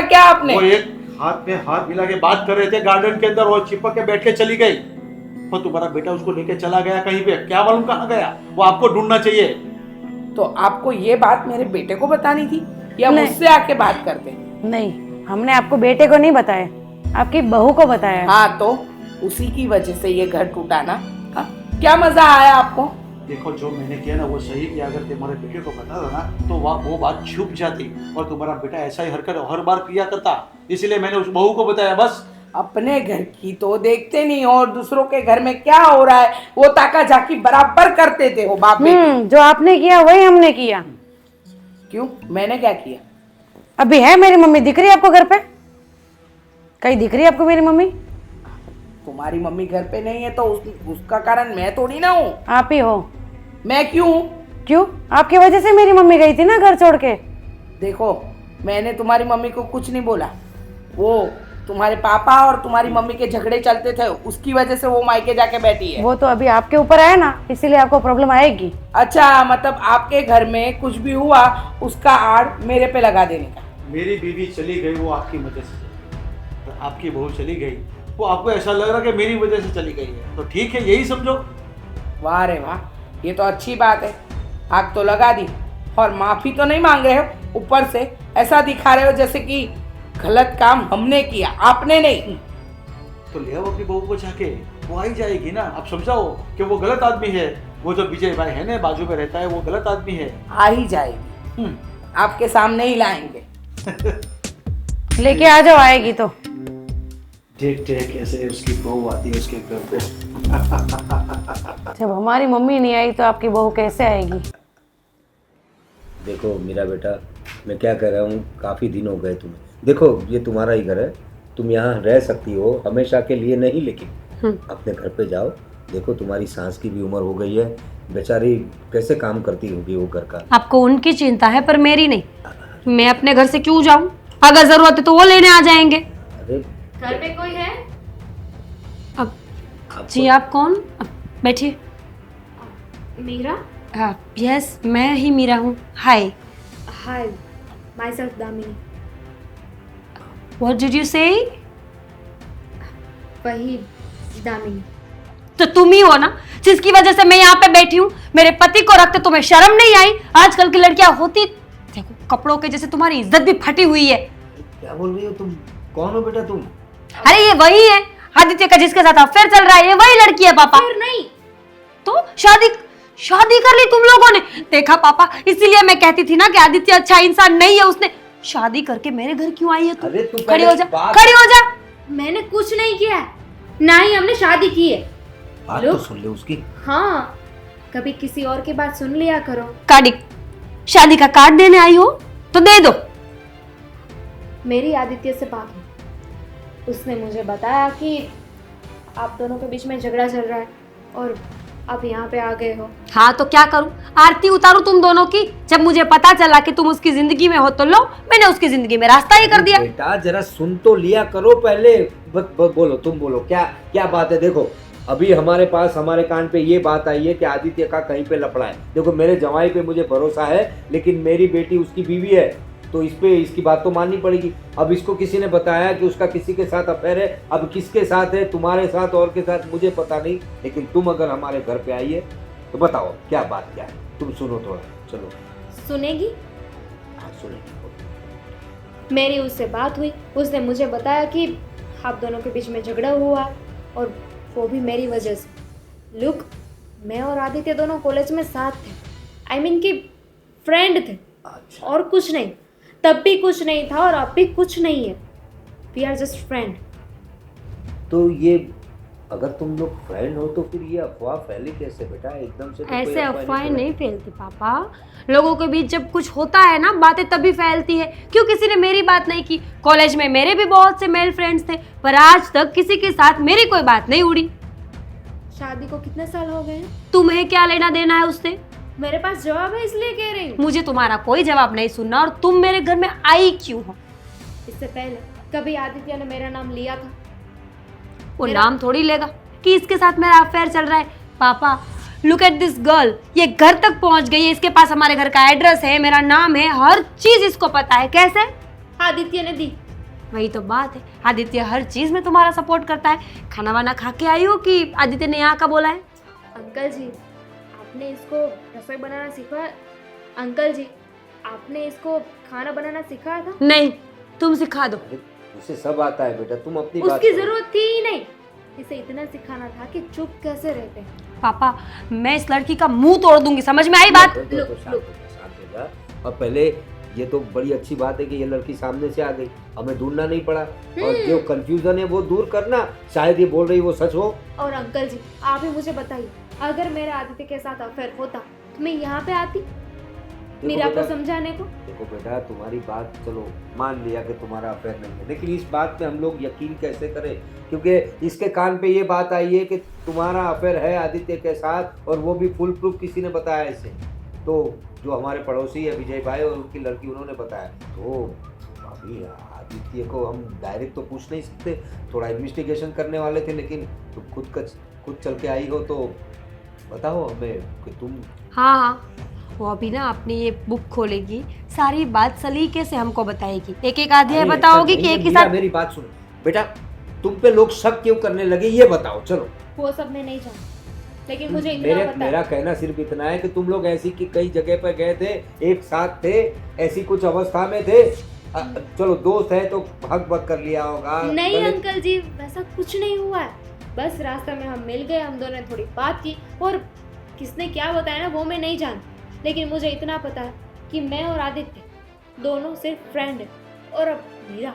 क्या आपने? वो एक हाथ में हाथ मिला के बात कर रहे थे गार्डन के अंदर, और चिपक के बैठ के चली गई। और तुम्हारा बेटा उसको लेके चला गया कहीं पे, क्या मालूम कहाँ गया, वो आपको ढूंढना चाहिए। तो आपको ये बात मेरे बेटे को बतानी थी या नहीं। मुझसे आके बात करते? नहीं, हमने आपको बेटे को नहीं बताया, आपकी बहू को बताया। हाँ, तो उसी की वजह से ये घर टूटा ना। हाँ? क्या मजा आया आपको? देखो जो मैंने किया ना वो सही किया, अगर तुम्हारे बेटे को बता दो ना तो वो बात छुप जाती, और तुम्हारा बेटा ऐसा ही हरकत हर बार किया करता, इसलिए मैंने उस बहू को बताया बस। अपने घर की तो देखते नहीं हो और दूसरों के घर में क्या हो रहा है वो ताका झाकी बराबर करते थे हो बाप बेटी। जो आपने किया वही हमने किया। क्यों, मैंने क्या किया? अभी है मेरी मम्मी दिख रही है आपको घर पे? कहीं दिख रही है आपको मेरी मम्मी? तुम्हारी मम्मी घर पे नहीं है तो उसका कारण मैं थोड़ी ना हूँ। आप ही हो। मैं क्यों? क्यों? आपकी वजह से मेरी मम्मी गई थी ना घर छोड़ के। देखो मैंने तुम्हारी मम्मी को कुछ नहीं बोला, वो तुम्हारे पापा और तुम्हारी मम्मी के झगड़े चलते थे, उसकी वजह से वो मायके जाके बैठी है। वो तो अभी आपके ऊपर है ना, इसीलिए आपको प्रॉब्लम आएगी। अच्छा, मतलब आपके घर में कुछ भी हुआ उसका आड़ मेरे पे लगा देने का। मेरी बीवी चली गई वो आपकी वजह से, तो आपकी बहू चली गई वो आपको ऐसा लग रहा कि मेरी वजह से चली गई है, तो ठीक है यही समझो। वाह रे वाह, ये तो अच्छी बात है। आग तो लगा दी और माफी तो नहीं मांग रहे हो, ऊपर से ऐसा दिखा रहे हो जैसे कि गलत काम हमने किया, आपने नहीं। तो ले आओ अपनी बहू को जाके, वो आई जाएगी ना। आप समझाओ कि वो गलत आदमी है, वो जो विजय भाई है ना बाजू में रहता है वो गलत आदमी है। आ ही जाएगी, आपके सामने ही लाएंगे। लेके आ जाओ, आएगी तो। देखते हैं कैसे उसकी बहू आती है उसके घर पे। जब हमारी मम्मी नहीं आई तो आपकी बहू कैसे आएगी? देखो मेरा बेटा, मैं क्या कह रहा हूँ, काफ़ी दिन हो गए तुम्हें। देखो ये तुम्हारा ही घर है, तुम यहाँ रह सकती हो हमेशा के लिए नहीं, लेकिन अपने घर पे जाओ। देखो तुम्हारी सास की भी उम्र हो गई है, बेचारी कैसे काम करती होगी वो घर का। आपको उनकी चिंता है पर मेरी नहीं। मैं अपने घर से क्यों जाऊं? अगर जरूरत है तो वो लेने आ जाएंगे। अरे घर पे कोई है? अब जी आप कौन? बैठिए। मीरा? हाँ यस, मैं ही मीरा हूँ। Hi. Hi, myself Damini. What did you say? वही दामिनी। तो तुम ही हो ना जिसकी वजह से मैं यहाँ पे बैठी हूँ। मेरे पति को रखते तुम्हें शर्म नहीं आई? आजकल की लड़कियां होती देखो कपड़ों के जैसे, तुम्हारी इज्जत भी फटी हुई है। क्या बोल रही हो तुम? कौन हो बेटा तुम? अरे ये वही है आदित्य का जिसके साथ अफेयर चल रहा है, ये वही लड़की है पापा। फिर नहीं तो शादी कर ली तुम लोगों ने? देखा पापा, इसीलिए मैं कहती थी ना कि आदित्य अच्छा इंसान नहीं है। उसने शादी करके मेरे घर क्यों आई है तू? अरे तू खड़ी हो जा, बात- खड़ी हो जा। मैंने कुछ नहीं किया है, ना ही हमने शादी की है। बात लो। तो सुन ले उसकी। हाँ, कभी किसी और की बात सुन लिया करो। कार्ड, शादी का कार्ड देने आई हो तो दे दो। मेरी आदित्य से बात हुई, उसने मुझे बताया कि आप दोनों के बीच में झगड़ा चल रहा है और आप यहाँ पे आ गए हो। हाँ तो क्या करूं? आरती उतारूं तुम दोनों की? जब मुझे पता चला कि तुम उसकी जिंदगी में हो तो लो, मैंने उसकी जिंदगी में रास्ता ही कर दिया। बेटा जरा सुन तो लिया करो पहले। बोलो, तुम बोलो, क्या क्या बात है? देखो अभी हमारे पास, हमारे कान पे ये बात आई है कि आदित्य का कहीं पे लफड़ा है। देखो मेरे जवाई पे मुझे भरोसा है, लेकिन मेरी बेटी उसकी बीवी है, तो इस पे इसकी बात तो माननी पड़ेगी। अब इसको किसी ने बताया कि उसका किसी के साथ अफेयर है। अब किसके साथ है, तुम्हारे साथ और के साथ, मुझे पता नहीं, लेकिन तुम अगर हमारे घर पे आई है तो बताओ क्या बात क्या है। तुम सुनो थोड़ा, चलो। सुनेगी? हाँ सुनेगी। मेरी उससे बात हुई, उसने मुझे बताया कि आप दोनों के बीच में झगड़ा हुआ और वो भी मेरी वजह से। लुक, मैं और आदित्य दोनों कॉलेज में साथ थे, आई मीन कि फ्रेंड थे, अच्छा और कुछ नहीं। तब भी कुछ नहीं था और अब भी कुछ नहीं है। We are just friend. तो ये अगर तुम लोग फ्रेंड हो तो फिर ये अफवाह फैली कैसे बेटा? एकदम से तो कोई ऐसे अफवाहें फैला। नहीं फैलती पापा। लोगों के बीच जब कुछ होता है ना, बातें तभी फैलती है। क्यों किसी ने मेरी बात नहीं की? कॉलेज में मेरे भी बहुत से मेल फ्रेंड्स थे, पर आज तक किसी के साथ मेरी कोई बात नहीं उड़ी। शादी को कितने साल हो गए हैं? तुम्हें क्या लेना देना है उससे? मेरे पास जवाब है इसलिए कह रही हूँ। मुझे तुम्हारा कोई जवाब नहीं सुनना। और तुम मेरे घर में आई क्यों हो? इससे पहले कभी आदित्य ने मेरा नाम लिया था? वो नाम थोड़ी लेगा कि इसके साथ मेरा अफेयर चल रहा है। पापा लुक एट दिस गर्ल, ये घर तक पहुंच गई है। इसके पास हमारे घर का एड्रेस है, मेरा नाम है, हर चीज इसको पता है। कैसे? आदित्य ने दी। वही तो बात है, आदित्य हर चीज में तुम्हारा सपोर्ट करता है। खाना वाना खा के आई हो कि आदित्य ने यहाँ का बोला है? अंकल जी, आपने इसको रसोई बनाना सिखाया? अंकल जी, आपने इसको खाना बनाना सिखाया था? नहीं, तुम सिखा दो। उसे सब आता है बेटा, तुम अपनी बात उसकी करो। जरूरत थी ही नहीं। इसे इतना सिखाना था कि चुप कैसे रहते हैं। पापा मैं इस लड़की का मुंह तोड़ दूंगी, समझ में आई बात? तो शांत हो जा, शांत हो जा। और पहले ये तो बड़ी अच्छी बात है कि ये लड़की सामने से आ गई, हमें ढूंढना नहीं पड़ा। और जो कंफ्यूजन है वो दूर करना, शायद ये बोल रही वो सच हो। और अंकल जी, आप ही मुझे बताइए, अगर मेरा आदित्य के साथ अफेयर होता तो मैं यहाँ पे आती मीरा को बेटा, समझाने को? देखो बेटा, तुम्हारी बात चलो मान लिया कि तुम्हारा अफेयर नहीं है, लेकिन इस बात पे हम लोग यकीन कैसे करें? क्योंकि इसके कान पे ये बात आई है कि तुम्हारा अफेयर है आदित्य के साथ, और वो भी फुल प्रूफ किसी ने बताया इसे। तो जो हमारे पड़ोसी है विजय भाई और उनकी लड़की, उन्होंने बताया। तो अभी आदित्य को हम डायरेक्ट तो पूछ नहीं सकते, थोड़ा इन्वेस्टिगेशन करने वाले थे, लेकिन तुम खुद चल के आई हो तो बताओ हमें कि तुम। हाँ हाँ, वो अभी ना अपनी ये बुक खोलेगी, सारी बात सलीके से हमको बताएगी, एक एक अध्याय अरे बताओगी ऐसा कि नहीं एक है, ही मीरा, साथ। मेरी बात सुनो बेटा, तुम पे लोग शक क्यों करने लगे ये बताओ। चलो, वो सब मैं नहीं जानती, लेकिन मुझे इतना मेरे पता मेरा है। कहना सिर्फ इतना है कि तुम लोग ऐसी की कई जगह पर गए थे, एक साथ थे, ऐसी कुछ अवस्था में थे। चलो दोस्त है तो हक बक कर लिया होगा। नहीं गलत- अंकल जी, वैसा कुछ नहीं हुआ है। बस रास्ते में हम मिल गए, हम दोनों ने थोड़ी बात की और किसने क्या बताया ना वो मैं नहीं जानती, लेकिन मुझे इतना पता है कि मैं और आदित्य दोनों सिर्फ फ्रेंड है। और अब मीरा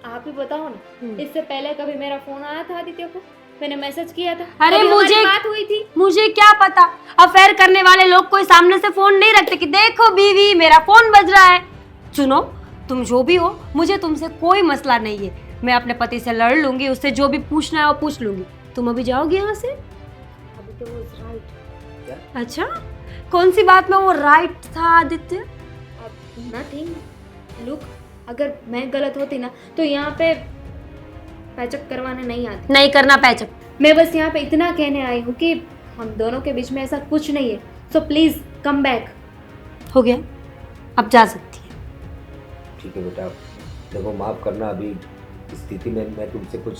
आप ही बताओ ना, इससे पहले कभी मेरा फोन आया था आदित्य को? मैंने मैसेज किया था? अरे कभी हमारी मुझे बात हुई थी? मुझे क्या पता, अफेयर करने वाले लोग कोई सामने से फोन नहीं रखते कि देखो बीवी मेरा फोन बज रहा है। सुनो, तुम जो भी हो, मुझे तुमसे कोई मसला नहीं है। मैं अपने पति से लड़ लूंगी, उससे जो भी पूछना है वो पूछ लूंगी। तुम अभी जाओगे यहाँ से? Aditya was right. अच्छा, कौन सी बात में वो राइट था आदित्य? अब नथिंग। लुक, अगर मैं गलत होती ना तो यहाँ पे पैचअप करवाने नहीं आती। नहीं करना पैचअप। मैं बस यहाँ पे इतना कहने आई हूँ कि हम दोनों के बीच में ऐसा कुछ नहीं है। So please come back. हो गया, अब जा सकती है। ठीक है बेटा, देखो माफ़ करना, अभी इस स्थिति में मैं तुमसे कुछ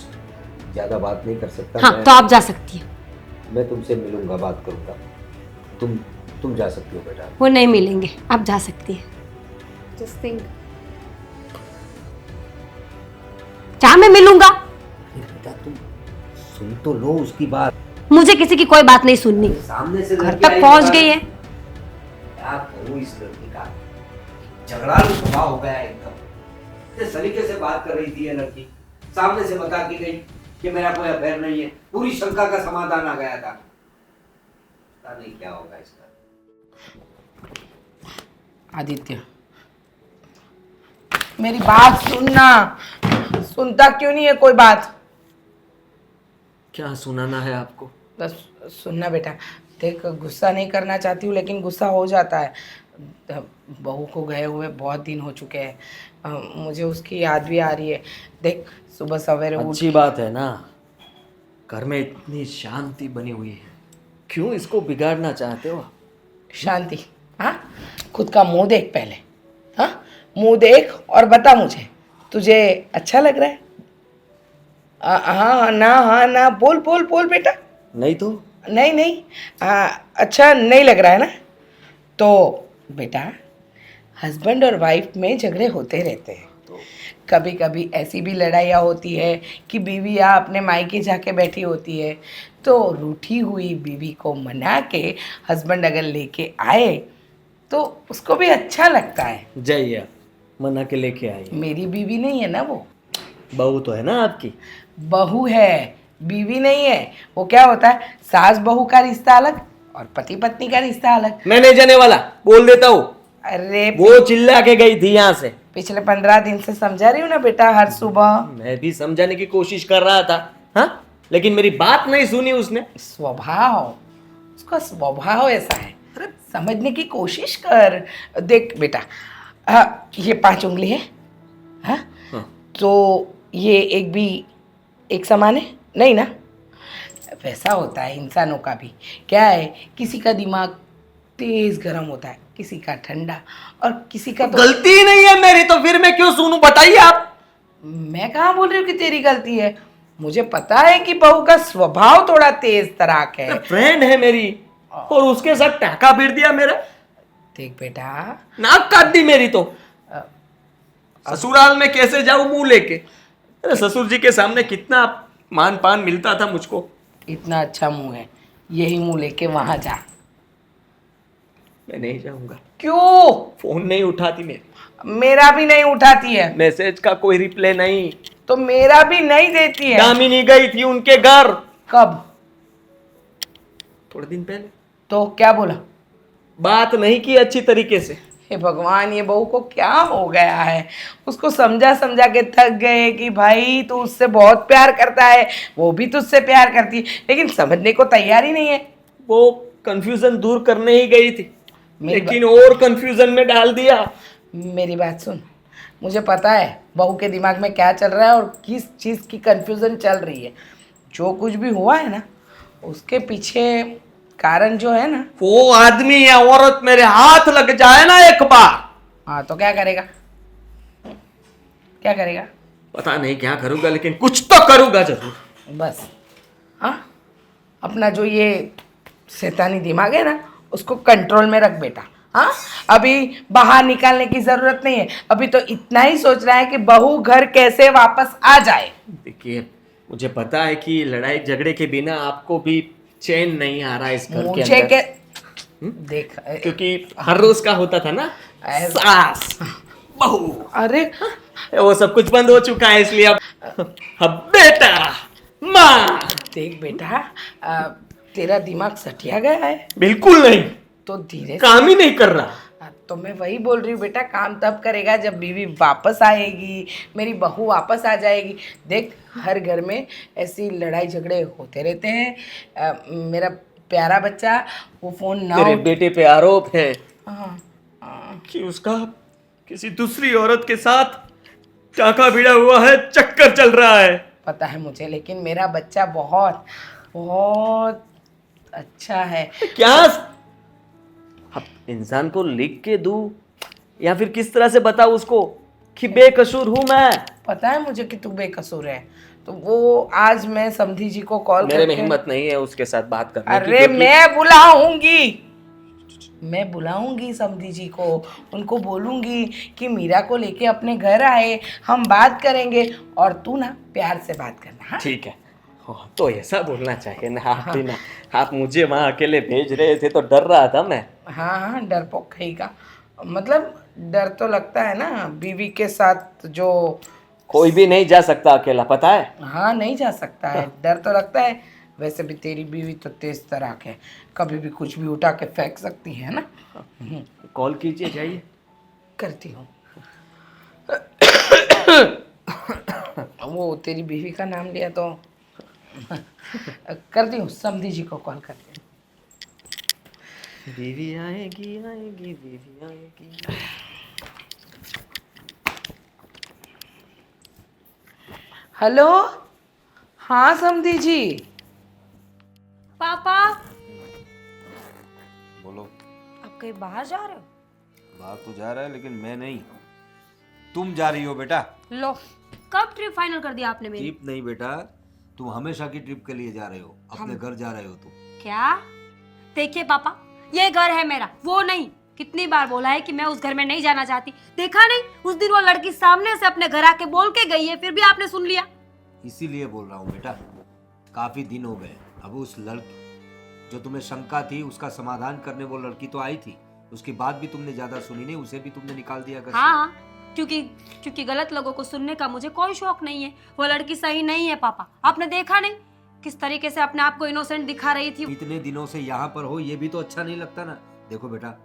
ज़्यादा बात नहीं कर सकता। हाँ, तो आप जा सकती है। मैं तुमसे मिलूंगा, बात करूंगा। तुम जा सकती हो बेटा। वो नहीं मिलेंगे, आप जा सकती है। Just think. जहाँ मैं मिलूंगा। बेटा तुम सुन तो लो उसकी बात। मुझे किसी की कोई बात नहीं सुननी। सामने से घर लड़की तक आई पहुंच बात- गई है। क्या करूं इस लड़की का, झगड़ालू स्वभाव हो गया है एकदम। इस सलीके से बात कर रही थी ये लड़की, सामने से बता के गई कि मेरा कोई अफेयर नहीं है। पूरी शंका का समाधान आ गया था। पता नहीं क्या होगा इसका। आदित्य, मेरी बात सुनना। सुनता क्यों नहीं है कोई बात? क्या सुनाना है आपको? बस सुनना बेटा। देख, गुस्सा नहीं करना चाहती हूँ लेकिन गुस्सा हो जाता है। बहू को गए हुए बहुत दिन हो चुके हैं। मुझे उसकी याद भी आ रही है। देख, सुबह सवेरे उठ अच्छी बात है ना, घर में इतनी शांति बनी हुई है, क्यों इसको बिगाड़ना चाहते हो? शांति? हाँ, खुद का मुंह देख पहले। हाँ, मुंह देख और बता मुझे, तुझे अच्छा लग रहा है? हाँ ना, बोल बोल बोल बेटा। नहीं तो नहीं नहीं, अच्छा नहीं लग रहा है ना? तो बेटा, हस्बैंड और वाइफ में झगड़े होते रहते हैं। कभी कभी ऐसी भी लड़ाइयाँ होती है कि बीवी या अपने मायके जाके बैठी होती है, तो रूठी हुई बीवी को मना के हस्बैंड अगर लेके आए तो उसको भी अच्छा लगता है। जाइए, मना के लेके आइए। मेरी बीवी नहीं है ना वो, बहू तो है ना आपकी। बहू है, बीवी नहीं है। वो क्या होता है, सास बहू का रिश्ता अलग और पति पत्नी का रिश्ता अलग। मैं नहीं जाने वाला, बोल देता हूँ। अरे वो चिल्ला के गई थी यहाँ से। पिछले 15 दिन से समझा रही हूँ ना बेटा, हर सुबह। मैं भी समझाने की कोशिश कर रहा था, हाँ, लेकिन मेरी बात नहीं सुनी उसने। स्वभाव, उसका स्वभाव ऐसा है। अरे समझने की कोशिश कर। देख बेटा, ये 5 उंगली है, हाँ? हाँ। तो ये एक भी एक समान है नहीं ना? वैसा होता है इंसानों का भी। क्या है, किसी का दिमाग तेज गर्म होता है, किसी का ठंडा, और किसी का तो गलती ही नहीं है मेरी, तो फिर मैं क्यों सुनूं? बताइए आप। मैं कहाँ बोल रही हूँ कि तेरी गलती है। मुझे पता है कि बहू का स्वभाव थोड़ा तेज तराक है। फ्रेंड है मेरी, और उसके साथ टाका फिर दिया मेरा। देख बेटा, नाक काट दी मेरी तो। ससुराल में कैसे जाऊं मुंह लेके? अरे ससुर जी के सामने कितना मान पान मिलता था मुझको। इतना अच्छा मुंह है, यही मुंह लेके वहां जा। मैं नहीं जाऊंगा। क्यों? फोन नहीं उठाती मेरी, मेरा भी नहीं उठाती है, मैसेज का कोई रिप्लाई नहीं। तो मेरा भी नहीं देती है। दामिनी गई थी उनके घर कब? थोड़े दिन पहले। तो क्या बोला? बात नहीं की अच्छी तरीके से। हे भगवान, ये बहू को क्या हो गया है? उसको समझा समझा के थक गए कि भाई तू उससे बहुत प्यार करता है, वो भी तुझसे प्यार करती है, लेकिन समझने को तैयार ही नहीं है। वो कंफ्यूजन दूर करने ही गई थी, मेरी लेकिन और कंफ्यूजन में डाल दिया। मेरी बात सुन, मुझे पता है बहू के दिमाग में क्या चल रहा है और किस चीज़ की कंफ्यूजन चल रही है। जो कुछ भी हुआ है ना, उसके पीछे कारण जो है ना, वो आदमी या औरत मेरे हाथ लग जाए ना एक बार, हाँ तो क्या करेगा? क्या करेगा? पता नहीं क्या करूंगा, लेकिन कुछ तो करूंगा जरूर। बस, हाँ, अपना जो ये शैतानी दिमाग है ना, उसको कंट्रोल में रख बेटा। हाँ, अभी बाहर निकालने की जरूरत नहीं है। अभी तो इतना ही सोच रहा है कि बहू घर कैसे वापस आ जाए। देखिए, मुझे पता है कि लड़ाई झगड़े के बिना आपको भी चैन नहीं आ रहा इस घर के मुझे अंदर। देख क्योंकि हर रोज का होता था ना, सास बहू, अरे वो सब कुछ बंद हो चुका है, इसलिए अब बेटा माँ। देख बेटा, तेरा दिमाग सटिया गया है बिल्कुल नहीं, तो धीरे से। काम ही नहीं कर रहा। तो मैं वही बोल रही हूँ बेटा, काम तब करेगा जब बीवी वापस आएगी, मेरी बहू वापस आ जाएगी। देख हर घर में ऐसी लड़ाई झगड़े होते रहते हैं। मेरा प्यारा बच्चा वो फोन ना तेरे बेटे पे आरोप है हाँ, कि उसका किसी दूसरी औरत के साथ टाका भिड़ा हुआ है, चक्कर चल रहा है। पता है मुझे, लेकिन मेरा बच्चा बहुत बहुत अच्छा है। क्या अब इंसान को लिख के दूं या फिर किस तरह से बताऊं उसको कि बेकसूर हूं मैं? पता है मुझे कि तू बेकसूर है। तो वो आज मैं समधी जी को कॉल मेरे में करके हिम्मत नहीं है उसके साथ बात करने की, अरे क्योंकि मैं बुलाऊंगी समधी जी को, उनको बोलूंगी कि मीरा को लेके अपने घर आए, हम बात करेंगे और तू ना प्यार से बात करना। हाँ? ठीक है। तो ऐसा बोलना चाहिए ना, आप भी ना, आप मुझे वहां अकेले भेज रहे थे तो डर रहा था मैं। हाँ हाँ, डरपोक कहीं का मतलब डर तो लगता है ना, बीवी के साथ जो कोई भी नहीं जा सकता अकेला, पता है। हाँ नहीं जा सकता है, डर तो लगता है। वैसे भी तेरी बीवी तो तेज तराक है, कभी भी कुछ भी उठा के फेंक सकती है ना। कॉल कीजिए, जाइए। करती हूँ। वो तेरी बीवी का नाम लिया तो करती हूँ, समधी जी को कॉल करती हूँ। बीवी आएगी आएगी बीवी आएगी। हेलो, हाँ समधी जी। पापा बोलो। आप कहीं बाहर जा रहे हो? बाहर तो जा रहा है लेकिन मैं नहीं, तुम जा रही हो बेटा। लो, कब ट्रिप फाइनल कर दिया आपने मेरी? ट्रिप नहीं बेटा, तुम हमेशा की ट्रिप के लिए जा रहे हो, अपने घर जा रहे हो तुम। क्या? देखिए पापा, ये घर है मेरा, वो नहीं। कितनी बार बोला है कि मैं उस घर में नहीं जाना चाहती, देखा नहीं? उस दिन वो लड़की सामने से अपने घर आके बोल के गई है, फिर भी आपने सुन लिया। इसीलिए बोल रहा हूँ बेटा, काफी दिन हो गए। अब उस लड़की जो तुम्हें शंका थी उसका समाधान करने वो लड़की तो आई थी, उसकी बात भी तुमने ज्यादा सुनी नहीं, उसे भी तुमने निकाल दिया घर से। हाँ, क्योंकि गलत लोगों को सुनने का मुझे कोई शौक नहीं है। वो लड़की सही नहीं है पापा, आपने देखा नहीं किस तरीके से अपने आप को इनोसेंट दिखा रही थी। इतने दिनों से यहाँ पर हो, ये भी तो अच्छा नहीं लगता ना। देखो बेटा,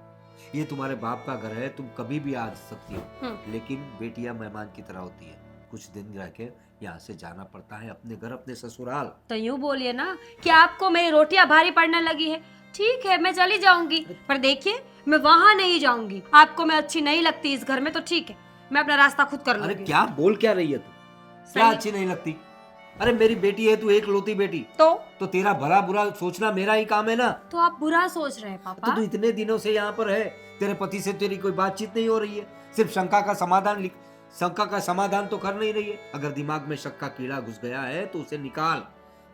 ये तुम्हारे बाप का घर है, तुम कभी भी आ सकती हो, लेकिन बेटियां मेहमान की तरह होती है। कुछ दिन रह के यहाँ से जाना पड़ता है अपने घर, अपने ससुराल। तो यूँ बोलिए ना कि आपको मेरी रोटियां भारी पड़ने लगी है। ठीक है, मैं चली जाऊंगी, पर देखिए मैं वहाँ नहीं जाऊंगी। आपको मैं अच्छी नहीं लगती इस घर में, तो ठीक है, मैं अपना रास्ता खुद कर अरे लूंगी। क्या बोल क्या रही है तू? क्या अच्छी नहीं लगती? अरे मेरी बेटी है, तू एक लौती बेटी, तो तेरा भला बुरा सोचना मेरा ही काम है ना। तो आप बुरा सोच रहे हैं तो पापा? तू इतने दिनों से यहाँ पर है, तेरे पति से तेरी कोई बातचीत नहीं हो रही है, सिर्फ शंका का समाधान तो कर नहीं रही है। अगर दिमाग में शक का कीड़ा घुस गया है तो उसे निकाल,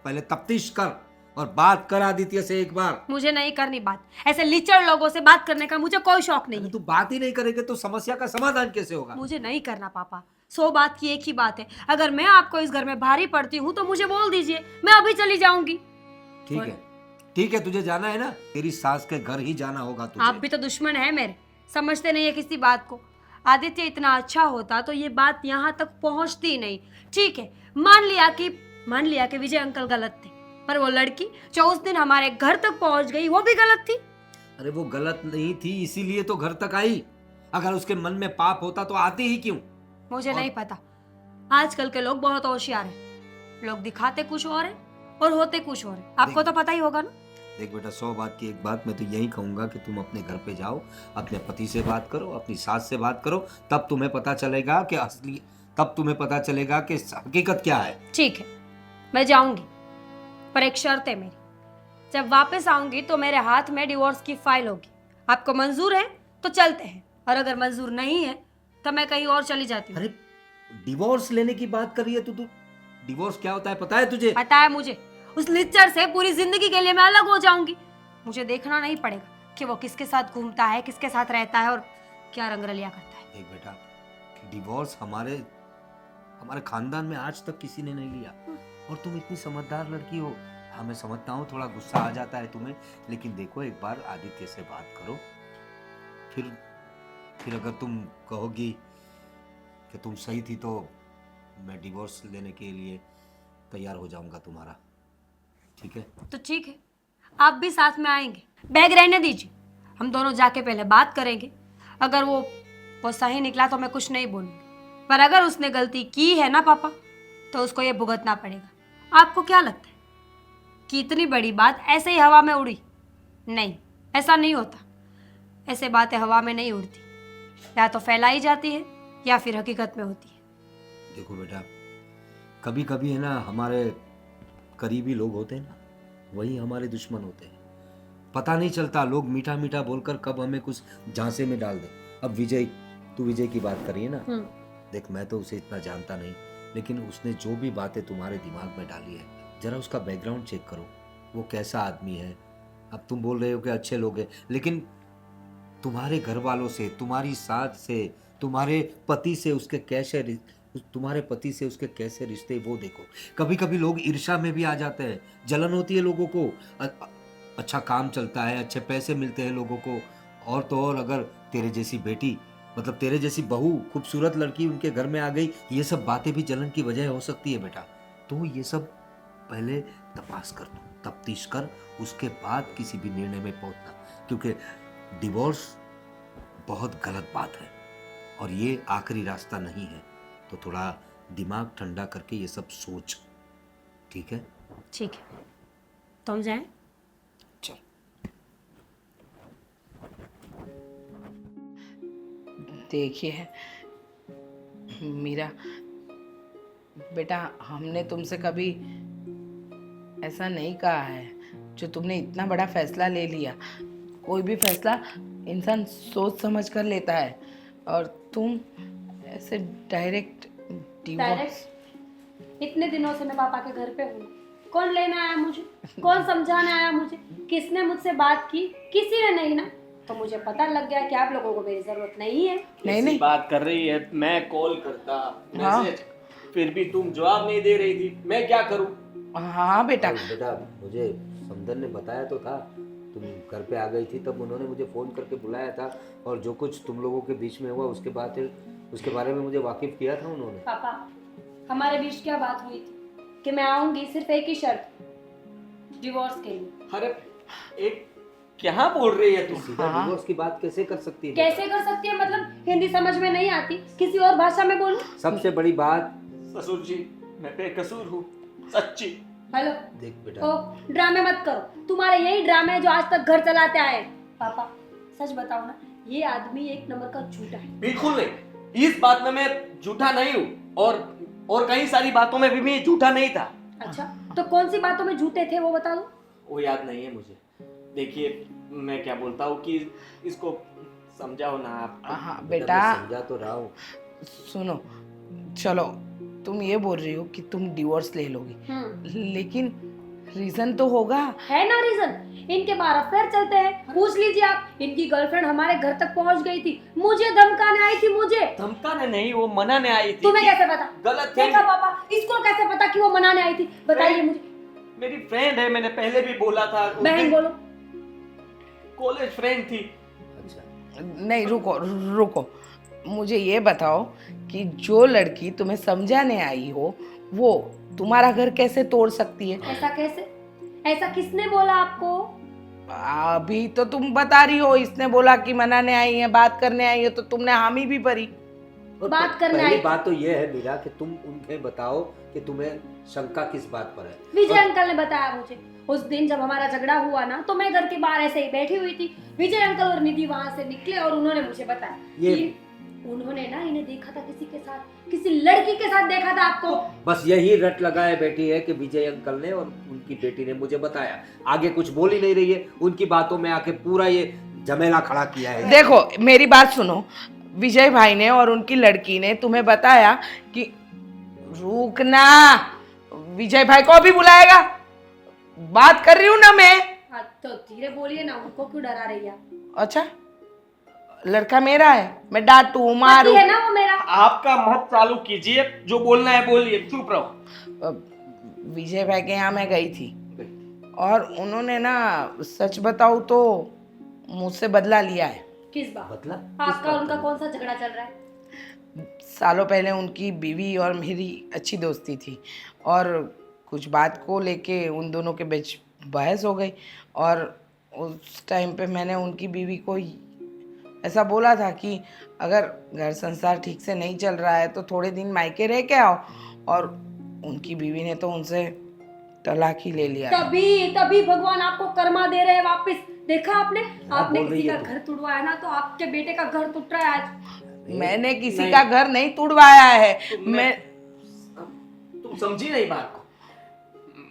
पहले तफ्तीश कर और बात कर आदित्य से एक बार। मुझे नहीं करनी बात, ऐसे लीचड़ लोगों से बात करने का मुझे कोई शौक नहीं है। तू बात ही नहीं करेगा तो समस्या का समाधान कैसे होगा? मुझे नहीं करना पापा, 100 बात की एक ही बात है। अगर मैं आपको इस घर में भारी पड़ती हूँ तो मुझे बोल दीजिए, मैं अभी चली जाऊंगी। ठीक है, तुझे जाना है ना, तेरी सास के घर ही जाना होगा तुझे। आप भी तो दुश्मन है मेरे, समझते नहीं है किसी बात को। आदित्य इतना अच्छा होता तो ये बात यहाँ तक पहुँचती नहीं। ठीक है, मान लिया कि विजय अंकल गलत थे, पर वो लड़की जो उस दिन हमारे घर तक पहुँच गई वो भी गलत थी। अरे वो गलत नहीं थी, इसीलिए तो घर तक आई। अगर उसके मन में पाप होता तो आती ही क्यों? मुझे नहीं पता, आजकल के लोग बहुत होशियार हैं। लोग दिखाते कुछ और है और होते कुछ और है, आपको तो पता ही होगा ना। देख बेटा, 100 बात की एक बात मैं तो यही कहूंगा कि तुम अपने घर पे जाओ, अपने पति से बात करो, अपनी सास से बात करो, तब तुम्हें पता चलेगा कि हकीकत क्या है। ठीक है, मैं जाऊंगी, पर एक शर्त है मेरी। जब वापस आऊंगी तो मेरे हाथ में डिवोर्स की फाइल होगी। आपको मंजूर है तो चलते हैं, और अगर मंजूर नहीं है तो मैं कहीं और चली जाती हूँ। अरे डिवोर्स लेने की बात कर रही है तू? डिवोर्स क्या होता है पता है तुझे? पता है मुझे, उस लिच्चर से पूरी जिंदगी के लिए मैं अलग हो जाऊंगी। मुझे देखना नहीं पड़ेगा कि वो किसके साथ घूमता है, किसके साथ रहता है और क्या रंगरलिया करता है। देख बेटा, डिवोर्स हमारे खानदान में आज तक किसी ने नहीं लिया, और तुम इतनी समझदार लड़की हो, हाँ मैं समझता हूँ थोड़ा गुस्सा आ जाता है तुम्हें, लेकिन देखो एक बार आदित्य से बात करो, फिर अगर तुम कहोगी कि तुम सही थी तो मैं डिवोर्स लेने के लिए तैयार हो जाऊंगा तुम्हारा, ठीक है? तो ठीक है, आप भी साथ में आएंगे। बैग रहने दीजिए, हम दोनों जाके पहले बात करेंगे। अगर वो सही निकला तो मैं कुछ नहीं बोलूँगी, पर अगर उसने गलती की है ना पापा, तो उसको ये भुगतना पड़ेगा। आपको क्या लगता है कि इतनी बड़ी बात ऐसे ही हवा में उड़ी? नहीं, ऐसा नहीं होता। ऐसे बातें हवा में नहीं उड़ती, या तो फैलाई जाती है या फिर हकीकत में होती है। देखो बेटा, कभी कभी है ना हमारे करीबी लोग होते हैं ना, वही हमारे दुश्मन होते हैं। पता नहीं चलता, लोग मीठा मीठा बोलकर कब हमें कुछ झांसे में डाल दे। अब विजय, तू विजय की बात करी है ना, देख मैं तो उसे इतना जानता नहीं, लेकिन उसने जो भी बातें तुम्हारे दिमाग में डाली है, जरा उसका बैकग्राउंड चेक करो, वो कैसा आदमी है। अब तुम बोल रहे हो कि अच्छे लोग हैं, लेकिन तुम्हारे घर वालों से, तुम्हारी सास से, तुम्हारे पति से उसके कैसे रिश्ते वो देखो। कभी कभी लोग ईर्ष्या में भी आ जाते हैं, जलन होती है लोगों को। अच्छा काम चलता है, अच्छे पैसे मिलते हैं लोगों को, और तो और अगर तेरे जैसी बेटी, मतलब तेरे जैसी बहू, खूबसूरत लड़की उनके घर में आ गई, ये सब बातें भी जलन की वजह हो सकती है बेटा। तो ये सब पहले तपास कर, तफ्तीश कर, उसके बाद किसी भी निर्णय में पहुंचना, क्योंकि डिवोर्स बहुत गलत बात है और ये आखिरी रास्ता नहीं है। तो थोड़ा दिमाग ठंडा करके ये सब सोच, ठीक है? ठीक है, तो हम जाएं? चल। देखिए मीरा बेटा, हमने तुमसे कभी ऐसा नहीं कहा है। जो तुमने इतना बड़ा फैसला ले लिया, कोई भी फैसला इंसान सोच समझ कर लेता है, और तुम ऐसे डायरेक्ट डायरेक्ट? इतने दिनों से मैं पापा के घर पे हूँ, कौन लेने आया मुझे, कौन समझाने आया मुझे, किसने मुझसे बात की? किसी ने नहीं ना। तो मुझे पता लग गया कि आप लोगों को मेरी जरूरत नहीं है। नहीं बात कर रही है, मैं कॉल करता, मैसेज, फिर भी तुम जवाब नहीं दे रही थी, मैं क्या करूं? हाँ बेटा, मुझे समदन ने बताया तो था, तुम घर पे आ गई थी, तब उन्होंने मुझे फ़ोन करके बुलाया था, और जो कुछ तुम लोगों के बीच में हुआ उसके बारे में मुझे वाकिफ किया था उन्होंने। पापा, हमारे बीच क्या बात हुई थी कि मैं आऊंगी सिर्फ एक ही शर्त, डिवोर्स के लिए। अरे एक क्या बोल रही है तुम? सीधा डिवोर्स की बात कैसे कर सकती है? कैसे कर सकती है? मतलब हिंदी समझ में नहीं आती, किसी और भाषा में बोलूं? सबसे बड़ी बात, ससुर जी मैं बेकसूर हूँ, सच्ची। हेलो, देख बेटा, ओ ड्रामे मत करो, तुम्हारे यही ड्रामे हैं जो आज तक घर चलाते आए। पापा सच बताओ ना, ये आदमी एक नंबर का झूठा है। बिल्कुल नहीं, इस बात में मैं झूठा नहीं हूँ, और कई सारी बातों में भी मैं झूठा नहीं था। अच्छा, तो कौन सी बातों में झूठे थे वो बता दो। वो याद नहीं है मुझे। देखिए मैं क्या बोलता हूँ कि इसको समझाओ ना आप। हाँ बेटा, मैं समझा तो रहा हूँ। सुनो, चलो तुम ये बोल रही हो कि तुम डिवोर्स ले लोगी, लेकिन रीजन तो होगा। है ना रीजन, इनके 12 अफेयर चलते हैं। पूछ लीजिए आप, इनकी गर्लफ्रेंड हमारे घर तक पहुंच गई थी, मुझे धमकाने आई थी। मुझे धमकाने नहीं, वो मनाने आई थी। तुम्हें कैसे पता? गलत है। देखा पापा, इसको कैसे पता कि वो मनाने आई थी? बताइए मुझे। मेरी फ्रेंड है, मैंने पहले भी बोला था। बहन बोलो। कॉलेज फ्रेंड थी। अच्छा नहीं, रुको, मुझे ये बताओ कि जो लड़की तुम्हें समझाने आई हो, वो तुम्हारा घर कैसे तोड़ सकती है? ऐसा कैसे? ऐसा किसने बोला आपको? अभी तो तुम बता रही हो, इसने बोला कि मनाने आई है, बात करने आई है, तो तुमने हामी भी भरी। और बात करने पहली आई। बात तो ये है मीरा कि तुम उन्हें बताओ कि तुम्हें शंका किस बात पर है। विजय अंकल ने बताया मुझे। उस दिन जब हमारा झगड़ा हुआ ना, तो मैं घर के बाहर ऐसे ही बैठी हुई थी, विजय अंकल और निधि वहां से निकले और उन्होंने मुझे बताया कि उन्होंने ना इन्हें देखा था किसी के साथ, किसी लड़की के साथ देखा था आपको। बस यही रट लगाए बैठी है कि विजय अंकल ने और उनकी बेटी ने मुझे बताया, आगे कुछ बोल ही नहीं रही है। उनकी बातों में आके पूरा ये झमेला खड़ा किया है। देखो मेरी बात सुनो, विजय भाई ने और उनकी लड़की ने तुम्हें बताया कि रुकना, विजय भाई को भी बुलाएगा, बात कर रही हूँ ना मैं। हाँ, तो धीरे बोलिए ना, उनको क्यों डरा रही है? अच्छा, लड़का मेरा है, मैं डांटू मारू? है ना वो मेरा। आपका मत चालू कीजिए, जो बोलना है बोलिए, चुप रहो। विजय भाई के यहाँ मैं गई थी, और उन्होंने ना सच बताऊँ तो मुझसे बदला लिया है। किस बात? बदला आपका उनका कौन सा झगड़ा चल रहा है? सालों पहले उनकी बीवी और मेरी अच्छी दोस्ती थी और कुछ बात को लेके उन दोनों के बीच बहस हो गई और उस टाइम पे मैंने उनकी बीवी को ऐसा बोला था कि अगर घर संसार ठीक से नहीं चल रहा है तो थोड़े दिन मायके रह के आओ, और उनकी बीवी ने तो उनसे तलाक ही ले लिया। तभी भगवान आपको कर्मा दे रहे हैं वापस। देखा आपने आपने बोल रही किसी है का तू। घर तुड़वाया ना, तो आपके बेटे का घर टूट रहा है आज। मैंने किसी का घर नहीं तुड़वाया है। मैं तुम समझी नहीं बात को?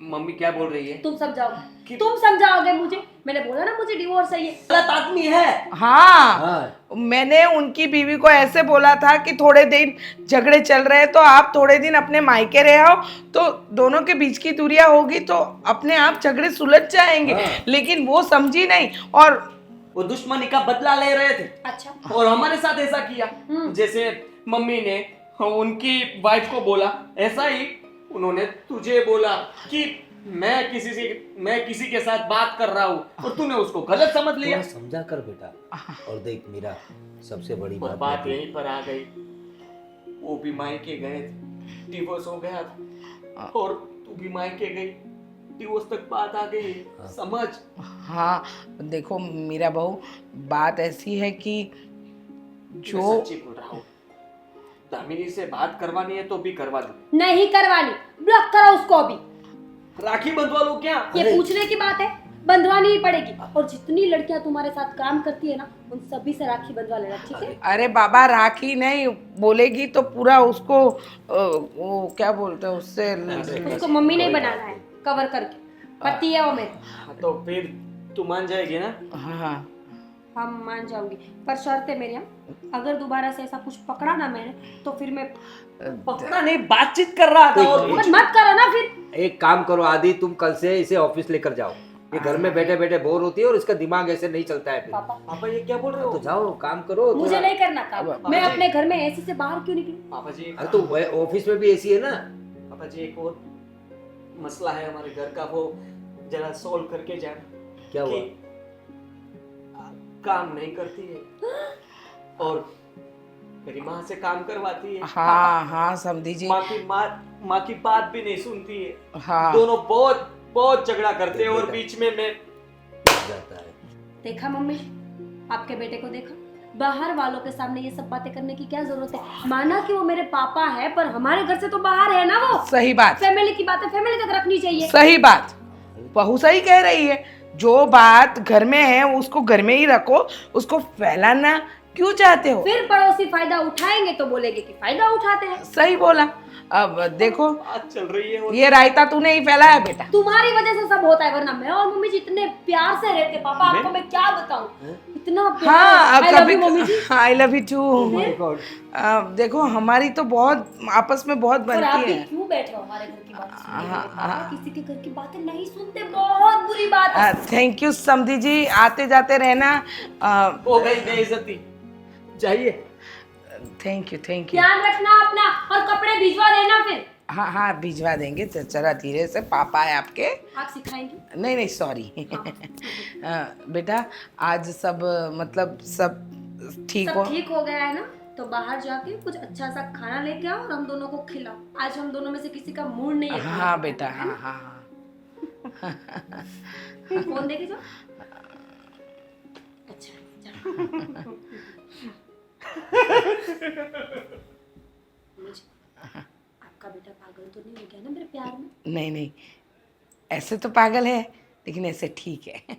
मम्मी क्या बोल रही है? तुम समझाओगे, तुम समझाओगे मुझे? मैंने बोला ना मुझे डिवोर्स चाहिए। गलत आदमी है। हाँ, मैंने उनकी बीवी को ऐसे बोला था कि थोड़े दिन झगड़े चल रहे हैं तो आप थोड़े दिन अपने मायके रह आओ, तो दोनों के बीच की दूरियां होगी तो अपने आप झगड़े सुलझ जाएंगे। लेकिन वो समझी नहीं और वो दुश्मनी का बदला ले रहे थे अच्छा, और हमारे साथ ऐसा किया। जैसे मम्मी ने उनकी वाइफ को बोला, ऐसा ही उन्होंने तुझे बोला कि मैं किसी के साथ बात कर रहा हूँ और तूने उसको गलत समझ लिया। थोड़ा समझा कर बेटा। और देख मीरा, सबसे बड़ी और बात बात है यहीं पर आ गई, वो भी मायके गए थे, डिवोर्स हो गया था, और तू भी मायके गई, डिवोर्स तक बात आ गई। समझ? हाँ देखो मेरा बहू, बात ऐसी है कि जो मैं सच्ची बोल रहा हूँ, दामिनी से बात करवानी है तो भी करवा दो। नहीं करवानी, ब्लॉक करो उसको अभी। राखी बंधवा लो क्या? ये पूछने की बात है? बंधवानी ही पड़ेगी। और जितनी लड़कियां तुम्हारे साथ काम करती है ना, उन सभी से राखी बंधवा लेना, ठीक है? अरे बाबा, राखी नहीं बोलेगी तो पूरा उसको वो क्या बोलते हैं उससे उसको मम्मी ने बनाना है कवर करके, पति है वो मेरे। तो फिर तू मान जाएगी ना? हाँ हम मान जाऊंगी, पर शर्त है मेरी, अगर दोबारा से ऐसा कुछ पकड़ा ना मैंने तो फिर मैं पकड़ा नहीं, बातचीत कर रहा था। और मत करो ना फिर। एक काम करो आदि, तुम कल से इसे ऑफिस लेकर जाओ। ये घर में बैठे बैठे बोर होती है और इसका दिमाग ऐसे नहीं चलता है फिर। पापा ये क्या बोल रहे हो? तो जाओ काम करो। मुझे थोड़ा। नहीं करना काम। मैं अपने घर में एसी से बाहर क्यों निकली? पापा जी, अरे तो ऑफिस में भी ऐसी है ना। पापा जी एक और मसला है हमारे घर का, वो जरा सॉल्व करके जाना। क्या हुआ? कि काम नहीं करती है और मेरी माँ से काम करवाती है। हाँ हाँ समझी जी। माँ की बात भी नहीं सुनती है। हाँ दोनों बहुत बहुत झगड़ा करते हैं और बीच में मैं जाता है। देखा मम्मी, आपके बेटे को देखा? बाहर वालों के सामने ये सब बातें करने की क्या जरूरत है? माना कि वो मेरे पापा है, पर हमारे घर से तो बाहर है ना वो। सही बात, फैमिली की बातें फैमिली तक रखनी चाहिए। सही बात, बहू सही कह रही है। जो बात घर में है उसको घर में ही रखो, उसको फैलाना क्यों चाहते हो? फिर पड़ोसी फायदा उठाएंगे तो बोलेंगे कि फायदा उठाते हैं। सही बोला। अब देखो बात चल रही है और ये रायता तूने ही फैलाया बेटा। तुम्हारी वजह से सब होता है, वरना मैं और मम्मी जी इतने प्यार से रहते। पापा आपको मैं क्या बताऊं, इतना प्यार। हाँ I love you, mummy ji. I love you too. देखो हमारी तो बहुत आपस में बहुत और आप बनती भी है। क्यों बैठे हो हमारे घर की बात सुनने के लिए? पापा किसी के घर की बातें नहीं सुनते, बहुत बुरी बात है। थैंक यू समधी जी, आते जाते रहना। हो गई बेइज्जती, जाइए। Thank you thank you. ध्यान रखना अपना, और कपड़े भिजवा देना फिर। हाँ हाँ भिजवा देंगे, जरा धीरे से, पापा है आपके। आप सिखाएंगे? नहीं नहीं सॉरी। बेटा आज सब मतलब सब ठीक हो? सब ठीक हो गया है ना? तो बाहर जाके कुछ अच्छा सा खाना लेके आओ और हम दोनों को खिलाओ। आज हम दोनों में से किसी का मूड नहीं है। हाँ बेटा, हाँ हाँ हाँ। फोन देके जाओ। अच्छा जाओ। आपका बेटा पागल तो नहीं हो गया ना मेरे प्यार में? नहीं नहीं, ऐसे तो पागल है लेकिन ऐसे ठीक है।